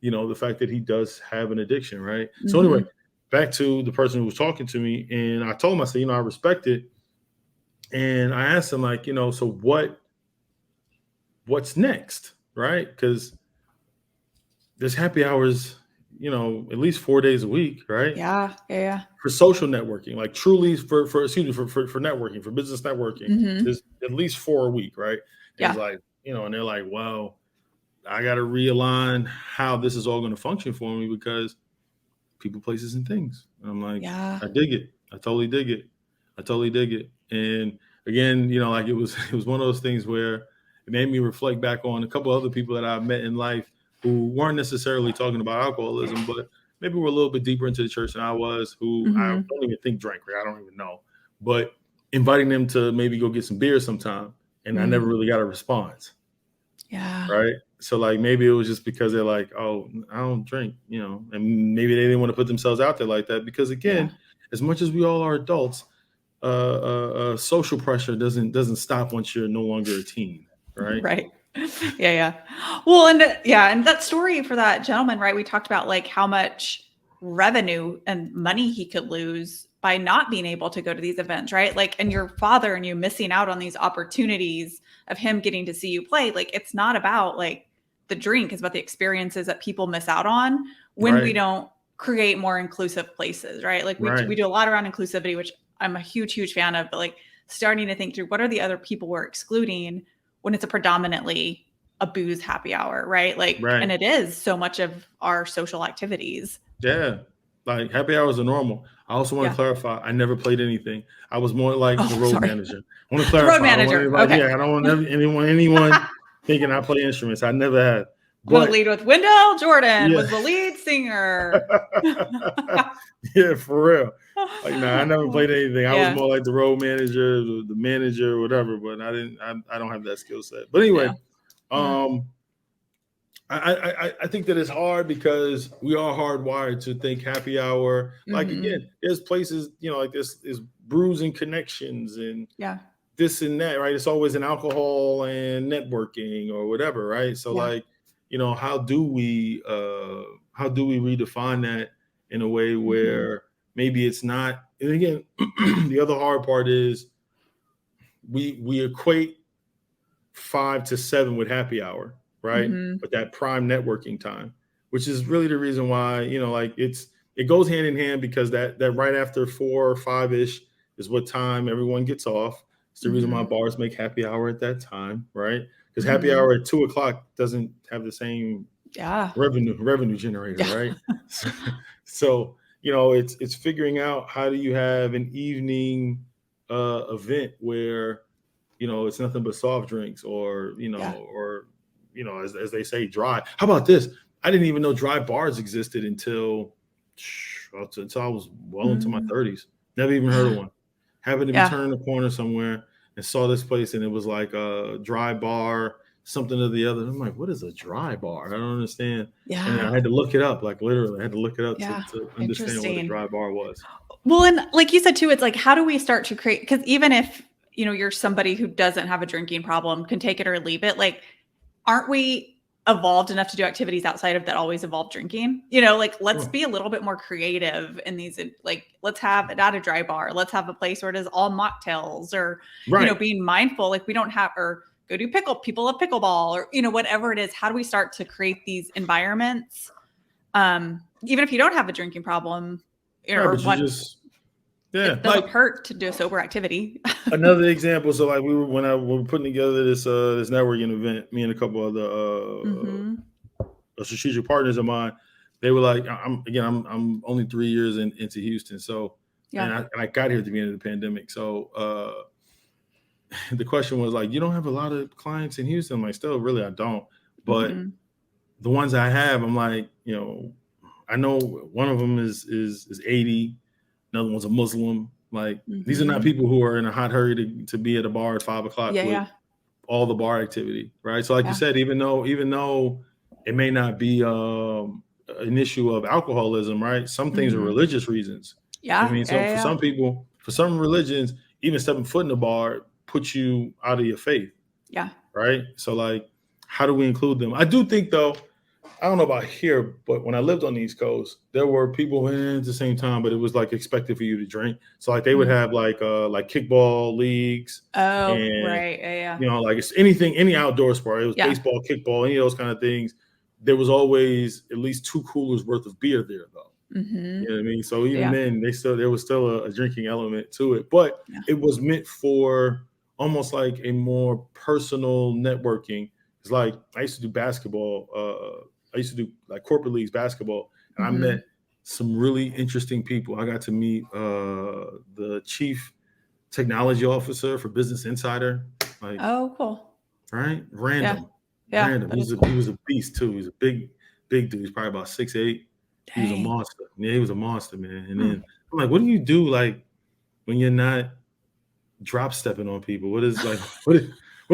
the fact that he does have an addiction, right? So anyway, back to the person who was talking to me, and I told him, I said, I respect it. And I asked him, like, so what's next, right? Because there's happy hours, at least 4 days a week, right? Yeah. For social networking, like truly for networking, for business networking, there's at least 4 a week, right? And it's like, and they're like, well, I got to realign how this is all going to function for me, because people, places, and things. And I'm like, I dig it. I totally dig it. And again, like it was one of those things where it made me reflect back on a couple other people that I've met in life who weren't necessarily talking about alcoholism, but maybe were a little bit deeper into the church than I was, who I don't even think drank, right? I don't even know. But inviting them to maybe go get some beer sometime, and I never really got a response. Yeah. Right. So like maybe it was just because they're like, oh, I don't drink, and maybe they didn't want to put themselves out there like that, because again, as much as we all are adults, social pressure doesn't stop once you're no longer a teen, right? Right. Yeah. Well, and that story for that gentleman, right? We talked about like how much revenue and money he could lose by not being able to go to these events, right? Like, and your father and you missing out on these opportunities of him getting to see you play. Like, it's not about like the drink, it's about the experiences that people miss out on when we don't create more inclusive places, right? Like we do a lot around inclusivity, which I'm a huge fan of, but like starting to think through what are the other people we're excluding when it's a predominantly a booze happy hour, right? Like, and it is so much of our social activities. Yeah. Like happy hours are normal. I also want to clarify, I never played anything. I was more like the road manager. I want to clarify. Road manager. I don't want anyone thinking I play instruments. I never had. I'm going to lead with Wendell Jordan was the lead singer. Yeah, for real. Like, I never played anything. I was more like the road manager, the manager, whatever, but I don't have that skill set. But anyway, I think that it's hard because we are hardwired to think happy hour. Like, again, there's places, like this is brews and connections and this and that, right? It's always an alcohol and networking or whatever, right? So like, how do we redefine that in a way where maybe it's not? And again, the other hard part is we equate 5 to 7 with happy hour, right? But that prime networking time, which is really the reason why, like it goes hand in hand, because that right after 4 or 5-ish is what time everyone gets off. It's the reason why bars make happy hour at that time, right? Because happy hour at 2:00 doesn't have the same revenue generator, right? So it's figuring out, how do you have an evening event where it's nothing but soft drinks, or as they say, dry. How about this? I didn't even know dry bars existed until I was well into my Mm, 30s. Never even heard of yeah. one. Happened to be Yeah. turning a corner somewhere and saw this place, and it was like a dry bar, something or the other. And I'm like, what is a dry bar? I don't understand. And then Yeah. I had to look it up, like literally, I had to look it up Yeah. to understand what a Interesting. dry bar was. Well, and like you said too, it's like, how do we start to create? Because even if, you're somebody who doesn't have a drinking problem, can take it or leave it, like, aren't we evolved enough to do activities outside of that always involve drinking? Like, let's Sure. be a little bit more creative in these, like, let's have it at a dry bar. Let's have a place where it is all mocktails, or, Right. being mindful, like, we don't have, or go do people love pickleball, or, whatever it is. How do we start to create these environments? Even if you don't have a drinking problem, Right, or but you what, just yeah, it like doesn't hurt to do a sober activity. another example. So like we were putting together this networking event, me and a couple other Mm-hmm. strategic partners of mine, they were like, I'm only 3 years into Houston, so Yeah. and I got here at the beginning of the pandemic, so the question was like, you don't have a lot of clients in Houston? I'm like, still, really, I don't, but Mm-hmm. the ones I have, I'm like, I know one of them is 80, another one's a Muslim. Like these are not Mm-hmm. people who are in a hot hurry to be at a bar at 5 o'clock Yeah. with Yeah. all the bar activity, right? So like you Yeah. said, even though it may not be an issue of alcoholism, right? Some things are Mm-hmm. religious reasons. I Yeah. mean, Yeah. so for Yeah. some people, for some religions, even stepping foot in the bar puts you out of your faith, Yeah. right? So like, how do we include them? I do think though, I don't know about here, but when I lived on the East Coast, there were people in at the same time, but it was like expected for you to drink. So like they would Mm. have like kickball leagues, Oh, and right. Yeah. Yeah. like it's anything, any outdoor sport. It was Yeah. baseball, kickball, any of those kind of things. There was always at least 2 coolers worth of beer there, though. Mm-hmm. You know what I mean? So even Yeah. then, there was still a drinking element to it, but Yeah. it was meant for almost like a more personal networking. It's like I used to do basketball. I used to do like corporate leagues basketball, and I Mm-hmm. met some really interesting people. I got to meet the chief technology officer for Business Insider, like Oh, cool. right, Yeah. random. Yeah. That is He cool. was a beast too. He was a big dude. He's probably about 6'8". He was a Dang. monster. Yeah, he was a monster, man. And Hmm. then I'm like, what do you do like when you're not drop stepping on people? What is like what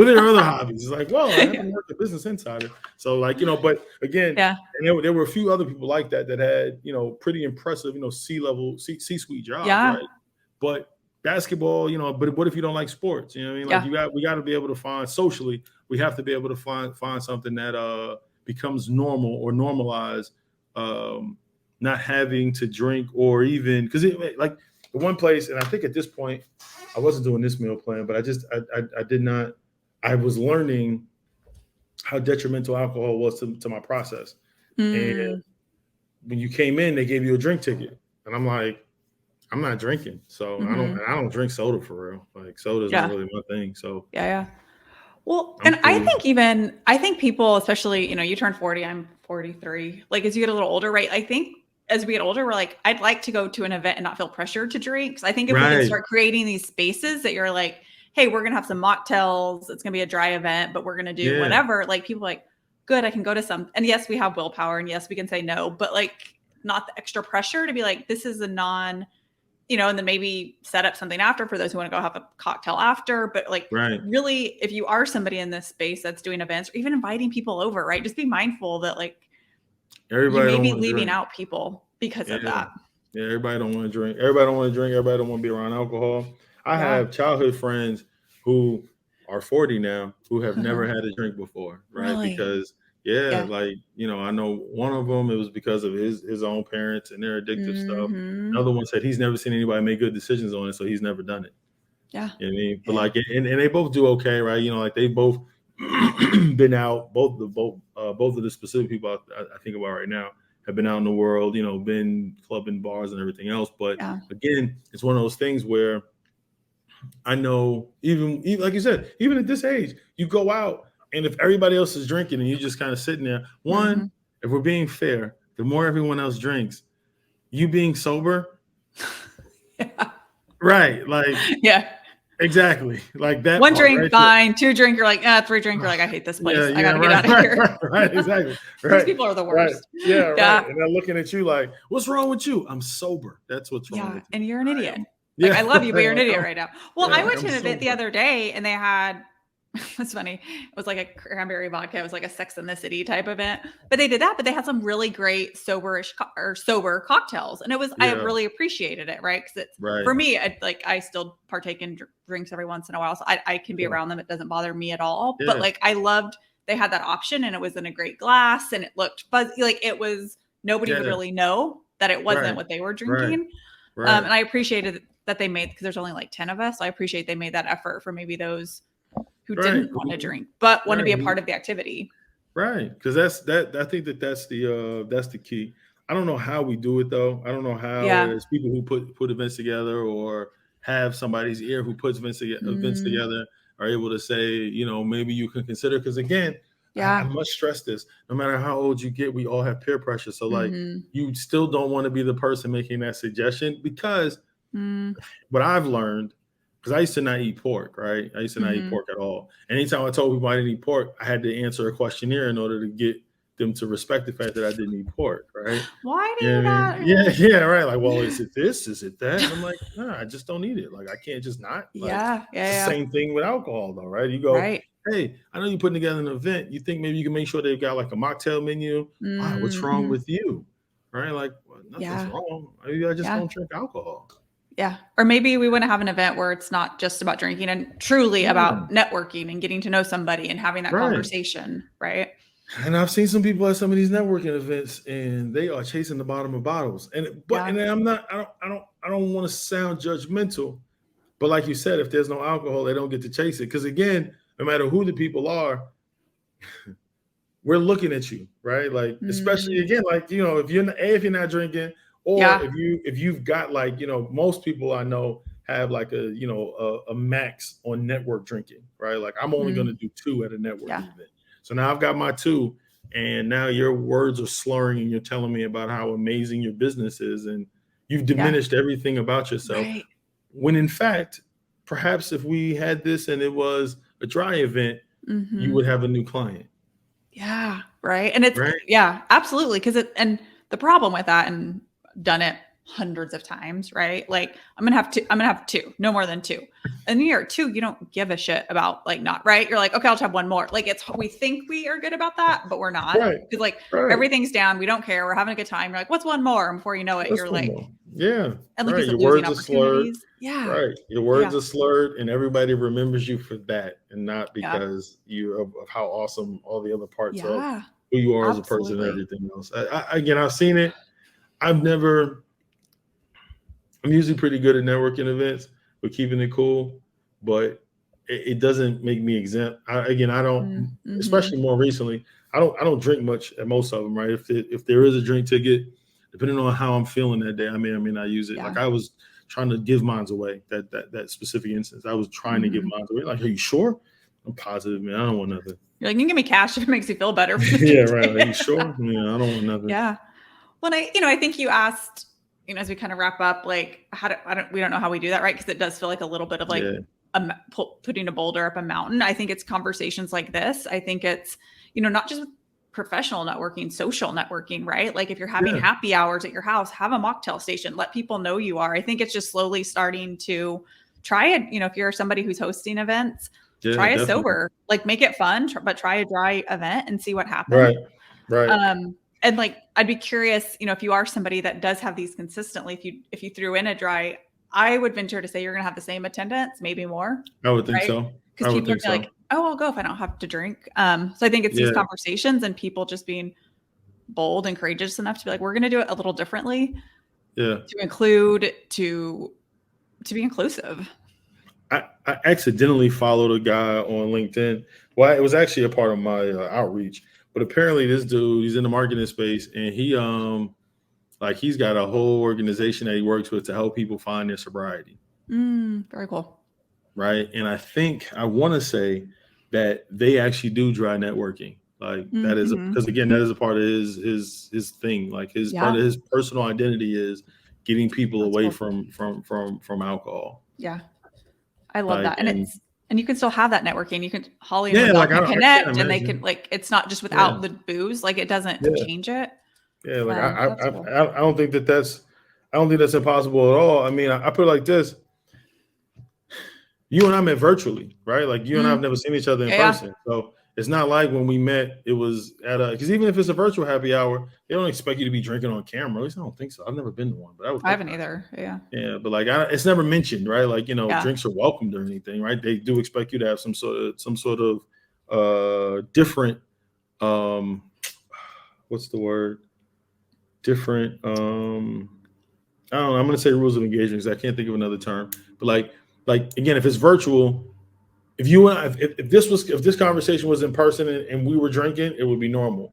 are their other hobbies? It's like, well, I happen to work at Business Insider. So like, but again, Yeah. and there were a few other people like that had, pretty impressive, C-level, C-suite jobs, Yeah. right? But basketball, but what if you don't like sports? You know what I mean? Like Yeah. we got to be able to find socially, we have to be able to find something that becomes normal or normalized, not having to drink or even because like the one place, and I think at this point I wasn't doing this meal plan, but I did not. I was learning how detrimental alcohol was to my process. And Mm. when you came in, they gave you a drink ticket, and I'm like, I'm not drinking, so Mm-hmm. I don't drink soda for real. Like soda's not Yeah. really my thing. So Yeah. Yeah. Well, I'm and cool. I think people, especially, you turn 40, I'm 43. Like, as you get a little older, right? I think as we get older, we're like, I'd like to go to an event and not feel pressured to drink. So I think if we can Right. start creating these spaces that you're like, hey, we're going to have some mocktails. It's going to be a dry event, but we're going to do Yeah. whatever. Like, people are like, good, I can go to some. And yes, we have willpower, and yes, we can say no, but like, not the extra pressure to be like, this is a non, and then maybe set up something after for those who want to go have a cocktail after. But like, Right. really, if you are somebody in this space that's doing events or even inviting people over, right? Just be mindful that like you Everybody may don't be want to leaving drink. out people because of Yeah. that. Yeah. Everybody don't want to drink. Everybody don't want to drink. Everybody don't want to be around alcohol. I Yeah. have childhood friends who are 40 now who have never had a drink before, right? Really? Because Yeah. like I know one of them, it was because of his own parents and their addictive stuff. Mm-hmm. Another one said he's never seen anybody make good decisions on it, so he's never done it. Yeah. You know what I mean? But Yeah. like, and they both do okay, right? Like they both been out. Both of the specific people I think about right now have been out in the world. Been clubbing, bars, and everything else. But Yeah. again, it's one of those things where I know even like you said, even at this age, you go out and if everybody else is drinking and you're just kind of sitting there, Mm-hmm. if we're being fair, the more everyone else drinks, you being sober, Yeah. right? Like Yeah. Exactly. Like that One part drink, right there. fine. 2 drink, you're like, 3 drink, you're like, I hate this place. Yeah, I yeah, got to get right, out of right, here. right, right, exactly. These Right, people are the right. worst. Yeah, right. Yeah. And they're looking at you like, what's wrong with you? I'm sober. That's what's wrong Yeah. with me. And you're an I idiot. am. Like, Yeah, I love you, but right. you're an Like idiot right now. Well, yeah, I like went I'm to an event the sober. other day and they had, it's funny. It was like a cranberry vodka. It was like a Sex in the City type event, but they did that. But they had some really great sober cocktails, and I Yeah, really appreciated it, right? Because it's right. for me. I still partake in drinks every once in a while, so I can be Yeah, around them. It doesn't bother me at all. But yeah, like I loved they had that option, and it was in a great glass, and it looked fuzzy. Like it was nobody would yeah. really know that it wasn't Right, what they were right, drinking. right. And I appreciated that they made because there's only like 10 of us. So I appreciate they made that effort for maybe those who Right. didn't want to drink but want to be a Right. part of the activity. Right. Because I think that's the key. I don't know how we do it though. I don't know how Yeah. as people who put events together or have somebody's ear who puts events Mm, together are able to say, maybe you can consider. Because again, I yeah. must stress this. No matter how old you get, we all have peer pressure. So like Hmm. you still don't want to be the person making that suggestion because Mm, what I've learned, because I used to not eat pork, right? I used to not eat hmm. pork at all. Anytime I told people I didn't eat pork, I had to answer a questionnaire in order to get them to respect the fact that I didn't eat pork, right? Why do You know you what I mean? not? Yeah, yeah, right. Like, well, is it this? Is it that? And I'm like, nah, I just don't eat it. Like, I can't just not. Like, Yeah. it's the Yeah. same thing with alcohol, though, right? You go, Right. hey, I know you're putting together an event. You think maybe you can make sure they've got like a mocktail menu? Why? What's wrong Mm-hmm. with you? Right? Like, well, nothing's Yeah. wrong. Maybe I just Yeah. don't drink alcohol. Yeah. Or maybe we want to have an event where it's not just about drinking and truly Yeah, about networking and getting to know somebody and having that right. conversation. Right. And I've seen some people at some of these networking events, and they are chasing the bottom of bottles. And Yeah. I'm not. I don't want to sound judgmental, but like you said, if there's no alcohol, they don't get to chase it. Because again, no matter who the people are, we're looking at you, right? Like, especially Mm, again, like if you're not drinking, or yeah. if you've got like most people I know have like a max on network drinking, right? Like I'm only going Mm, to do 2 at a yeah. networking event. So now I've got my 2, and now your words are slurring, and you're telling me about how amazing your business is, and you've Yeah. diminished everything about yourself. Right. When in fact, perhaps if we had this and it was a dry event, you Hmm. would have a new client, Yeah, right. And it's right? yeah, absolutely. And the problem with that, and done it hundreds of times, right? Like I'm gonna have two, no more than two. And you're two, you don't give a shit about like not right. You're like, okay, I'll just have one more. Like we think we are good about that, but we're not. Right, Because like right. everything's down, we don't care, we're having a good time. You're like, what's one more? And before you know it, That's you're one like, more. Yeah, and like you right. said, Your losing words are slurred. opportunities. Yeah. Right. Your words Yeah. are slurred, and everybody remembers you for that, and not Yeah. because of how awesome all the other parts of Yeah. who you are as a person and Absolutely. everything else. Again, I've seen it. I've never. I'm usually pretty good at networking events, but keeping it cool. But it doesn't make me exempt. I don't. Mm-hmm. Especially more recently, I don't drink much at most of them. Right. If there is a drink ticket, depending on how I'm feeling that day, I may or may not use it. Yeah. Like I was trying to give mines away. That specific instance, I was trying to give Mm-hmm. mines away. Like, are you sure? I'm positive, man. I don't want nothing. You're like, you can give me cash if it makes you feel better for the Yeah, drink right. Are you ticket. sure? Yeah, I don't want nothing. Yeah. Well, I think you asked, as we kind of wrap up, like, we don't know how we do that, right? Because it does feel like a little bit of like Yeah, putting a boulder up a mountain. I think it's conversations like this. I think it's, not just with professional networking, social networking, right? Like if you're having yeah, happy hours at your house, have a mocktail station, let people know you are. I think it's just slowly starting to try it. If you're somebody who's hosting events, yeah, try a definitely. sober, like make it fun, but try a dry event and see what happens. Right, right. And like I'd be curious, if you are somebody that does have these consistently, if you threw in a dry, I would venture to say you're gonna have the same attendance, maybe more, I would think right? so. Because I would people are think gonna like, so. oh, I'll go if I don't have to drink. So I think it's these Yeah, conversations and people just being bold and courageous enough to be like, we're gonna do it a little differently, yeah. to include, to be inclusive. I accidentally followed a guy on LinkedIn. Well, it was actually a part of my outreach, but apparently this dude, he's in the marketing space, and he's got a whole organization that he works with to help people find their sobriety, Very cool. right? And I want to say that they actually do dry networking. Like that is Mm-hmm. because again, that is a part of his thing. Like his part Yeah, of his personal identity is getting people that's away cool. from alcohol. Yeah. I love Like, that. And you can still have that networking. You can, Holly and yeah, Wendell like can I can't connect and they imagine. can, like, it's not just Yeah, without the booze. Like, it doesn't yeah, change it. yeah. Like That's cool. I don't think I don't think that's impossible at all. I mean, I put it like this: you and I met virtually, right? Like you and I have Mm, never seen each other in yeah. person, so it's not like when we met, it was at a, because even if it's a virtual happy hour, they don't expect you to be drinking on camera. At least I don't think so. I've never been to one, but I would I hope haven't not. either. Yeah. Yeah, but like it's never mentioned, right? Like, Yeah. drinks are welcomed or anything, right? They do expect you to have some sort of different what's the word? Different I don't know, I'm gonna say rules of engagement because I can't think of another term. But like again, if it's virtual, if you and I, if this conversation was in person and we were drinking, it would be normal.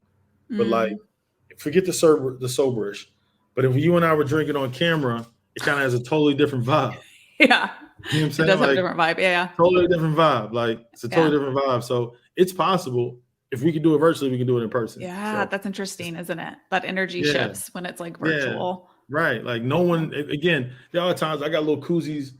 But like, Mm, forget the soberish. But if you and I were drinking on camera, it kind of has a totally different vibe. yeah. You know what I'm It saying? does have a Like, different vibe. Yeah. totally different vibe. Like, it's a Yeah. totally different vibe. So it's possible. If we can do it virtually, we can do it in person. Yeah. So That's interesting, isn't it? That energy yeah, shifts when it's like yeah, virtual. right. Like no one. Again, there are times I got little koozies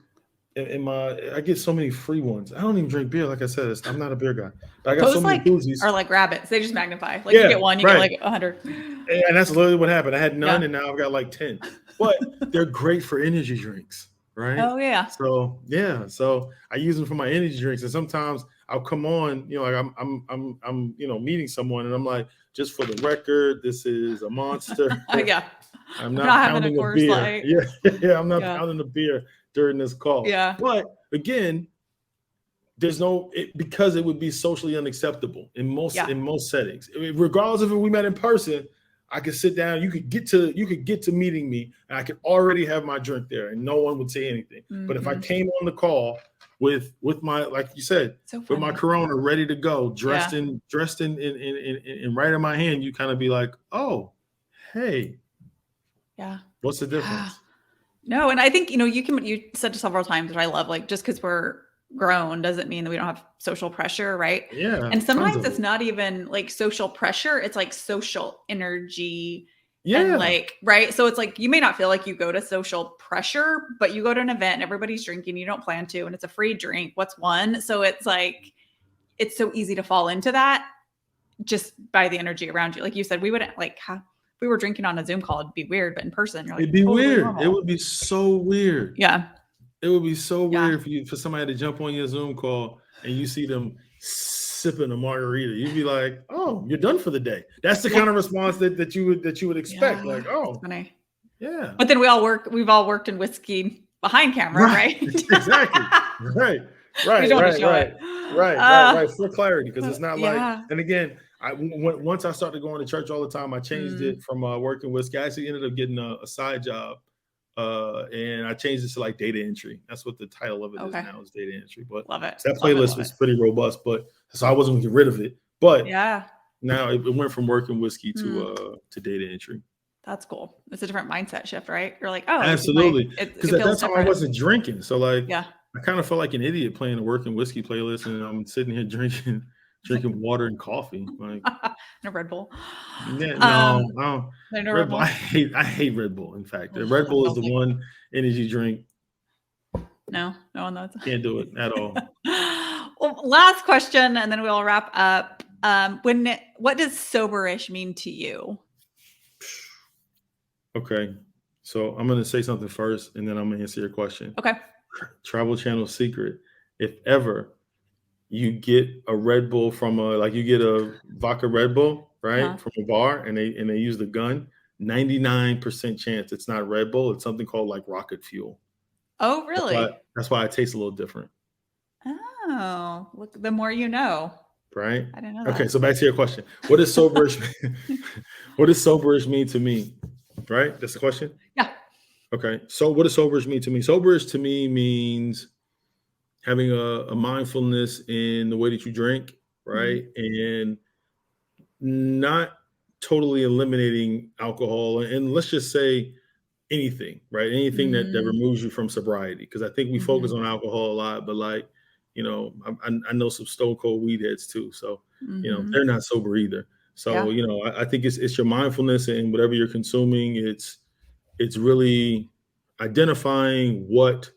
in my. I get so many free ones. I don't even drink beer. Like I said, I'm not a beer guy. But I got so Those many like koozies. are like rabbits. They just magnify. Like you Yeah, get one, you get right. like 100. And that's literally what happened. I had none, Yeah. and now I've got like 10. But they're great for energy drinks, right? Oh yeah. So yeah, so I use them for my energy drinks, and sometimes I'll come on, like I'm meeting someone, and I'm like, just for the record, this is a Monster. Yeah. I'm I'm not not having a pounding a Coors beer. Light. Yeah, yeah, I'm not Yeah. pounding a beer during this call. Yeah. But again, there's no because it would be socially unacceptable in most Yeah. settings. Regardless of if we met in person, I could sit down. You could get to meeting me, and I could already have my drink there, and no one would say anything. But if I came on the call with my, like you said, So with my funny. Corona ready to go, dressed Yeah. in right in my hand, you kind of be like, oh, hey, Yeah. what's the Yeah. difference? No, and I think, you said several times, what I love, like, just because we're grown doesn't mean that we don't have social pressure, right? Yeah, And tons sometimes of it's it. not even like social pressure, it's like social energy and Yeah, like, right? So it's like you may not feel like you go to social pressure, but you go to an event and everybody's drinking, you don't plan to, and it's a free drink. What's one? So it's like it's so easy to fall into that just by the energy around you. Like you said, we wouldn't like if we were drinking on a Zoom call, it'd be weird, but in person, you're like it'd be totally weird. It normal. would be so weird. Yeah. It would be so Yeah. weird for somebody to jump on your Zoom call and you see them sipping a margarita. You'd be like, "Oh, you're done for the day." That's the kind of response that you would expect. Yeah, Like, that's "Oh, funny. yeah, But then we've all worked in whiskey behind camera, right, right? exactly, right, We just want to show it. right." For clarity, because it's not like. Yeah. And again, once I started going to church all the time, I changed Mm, it from working whiskey. I actually ended up getting a side job. And I changed it to like data entry. That's what the title of it is okay. now, is data entry. But Love it. that Love it. playlist Love it. was pretty robust, but so I wasn't gonna get rid of it. But Yeah. now it went from working whiskey Mm, to data entry. that's cool. It's a different mindset shift, right? You're like, oh, this is Absolutely, because it at feels that time I different. wasn't drinking, so like Yeah. I kind of felt like an idiot playing a working whiskey playlist, and I'm sitting here drinking It's like water and coffee. Like, no Red Bull. yeah, Um, no, I don't. no Red Red Bull, Bull. I hate Red Bull. In fact, Ugh, Red that Bull is sounds the like one energy drink. no one knows. Can't do it at all. Well, last question, and then we'll wrap up. What does soberish mean to you? Okay. So I'm going to say something first, and then I'm going to answer your question. Okay. Travel Channel secret. If ever you get a Red Bull you get a vodka Red Bull, Uh-huh. right, from a bar, and they use the gun, 99% chance it's not Red Bull. It's something called like rocket fuel. Oh, really? That's why it tastes a little different. Oh, look, the more you know. Right. I didn't know Okay. that. So back to your question. What does soberish mean? What does soberish mean to me? Right. That's the question. Yeah. Okay. So what does soberish mean to me? Soberish to me means having a mindfulness in the way that you drink, right? And not totally eliminating alcohol. And let's just say anything, right? Anything that Mm, removes you from sobriety. Because I think we focus mhm, on alcohol a lot, but like, I know some stone cold weed heads too. So, mhm. they're not sober either. So, Yeah. I think it's your mindfulness and whatever you're consuming. It's really identifying what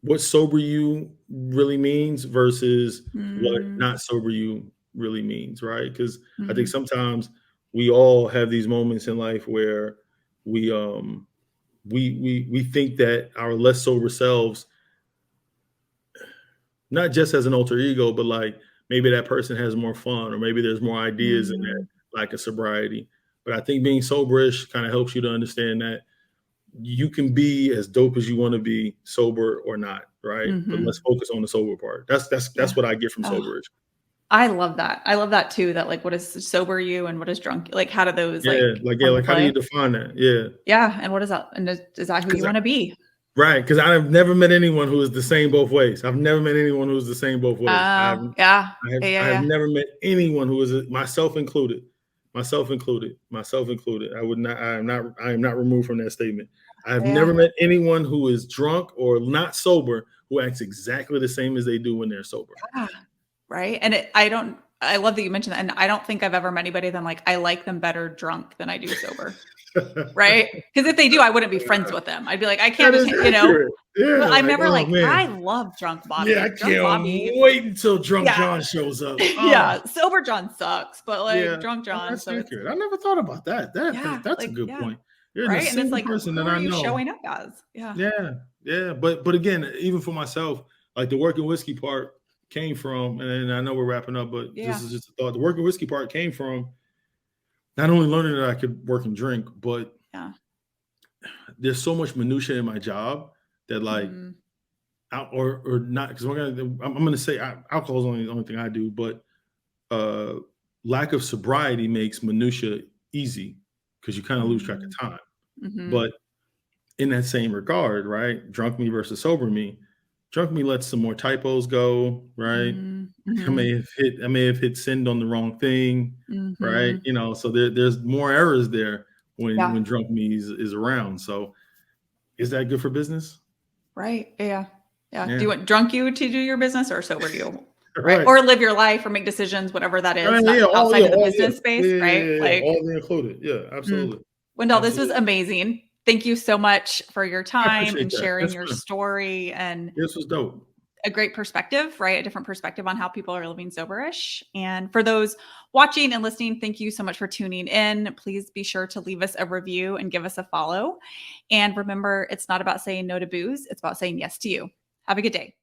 what sober you really means versus what Mm, not sober you really means, right? Because I think mhm, sometimes we all have these moments in life where we we think that our less sober selves, not just as an alter ego, but like maybe that person has more fun, or maybe there's more ideas in that, mm, like a sobriety. But I think being soberish kind of helps you to understand that you can be as dope as you want to be, sober or not, right? But let's mhm. focus on the sober part. That's Yeah. what I get from Oh, soberish. I love that. I love that too, that, like, what is sober you and what is drunk, like, how do those, like, Yeah, come to like how do you play? define that? Yeah, Yeah, and what is that? And is that who you because wanna be? right, because I've never met anyone who is the same both ways. I've never met anyone who's the same both ways. Oh, yeah. Yeah, yeah, I have yeah. never met anyone who is myself included, myself included. I am not removed from that statement. I have Yeah. never met anyone who is drunk or not sober who acts exactly the same as they do when they're sober. Yeah. Right? And I love that you mentioned that, and I don't think I've ever met anybody that I'm like, I like them better drunk than I do sober, right? Because if they do, I wouldn't be friends with them. I'd be like, I can't That just is you know? accurate. Yeah, But I'm like, never oh like, I man. love drunk Yeah, I Bobby. Drunk can't Bobby, wait until Drunk yeah. John shows up. Oh, Yeah, sober John sucks, but, like, yeah. drunk Oh, John, that's so it's accurate. I never thought about that. yeah, That's a like, good yeah, point. There isn't a right? And it's single like, person who that are I you know. showing up as? Yeah. Yeah, yeah. But again, even for myself, like the working whiskey part came from, and I know we're wrapping up, but this Yeah. is just a thought. The working whiskey part came from not only learning that I could work and drink, but Yeah. there's so much minutia in my job that like Mm, or not because I'm gonna say alcohol is the only thing I do, but uh, lack of sobriety makes minutia easy because you kind of lose track mm, of time. mhm, But in that same regard, right? Drunk me versus sober me. Drunk me lets some more typos go, right? mm, mhm, I may have hit send on the wrong thing, right? mhm. You know, so there's more errors there Yeah. when drunk me is around. So is that good for business? Right. Yeah. Yeah. Do Yeah. you want drunk you to do your business or sober you? Right. Right. Or live your life or make decisions, whatever that Right. is, not outside of the business space, right? Like, All the included. Yeah, mm. absolutely. Wendell, this was Absolutely. amazing. Thank you so much for your I time appreciate and that. sharing That's your fun. story and This was dope. a great perspective, right? A different perspective on how people are living soberish. And for those watching and listening, thank you so much for tuning in. Please be sure to leave us a review and give us a follow. And remember, it's not about saying no to booze, it's about saying yes to you. Have a good day.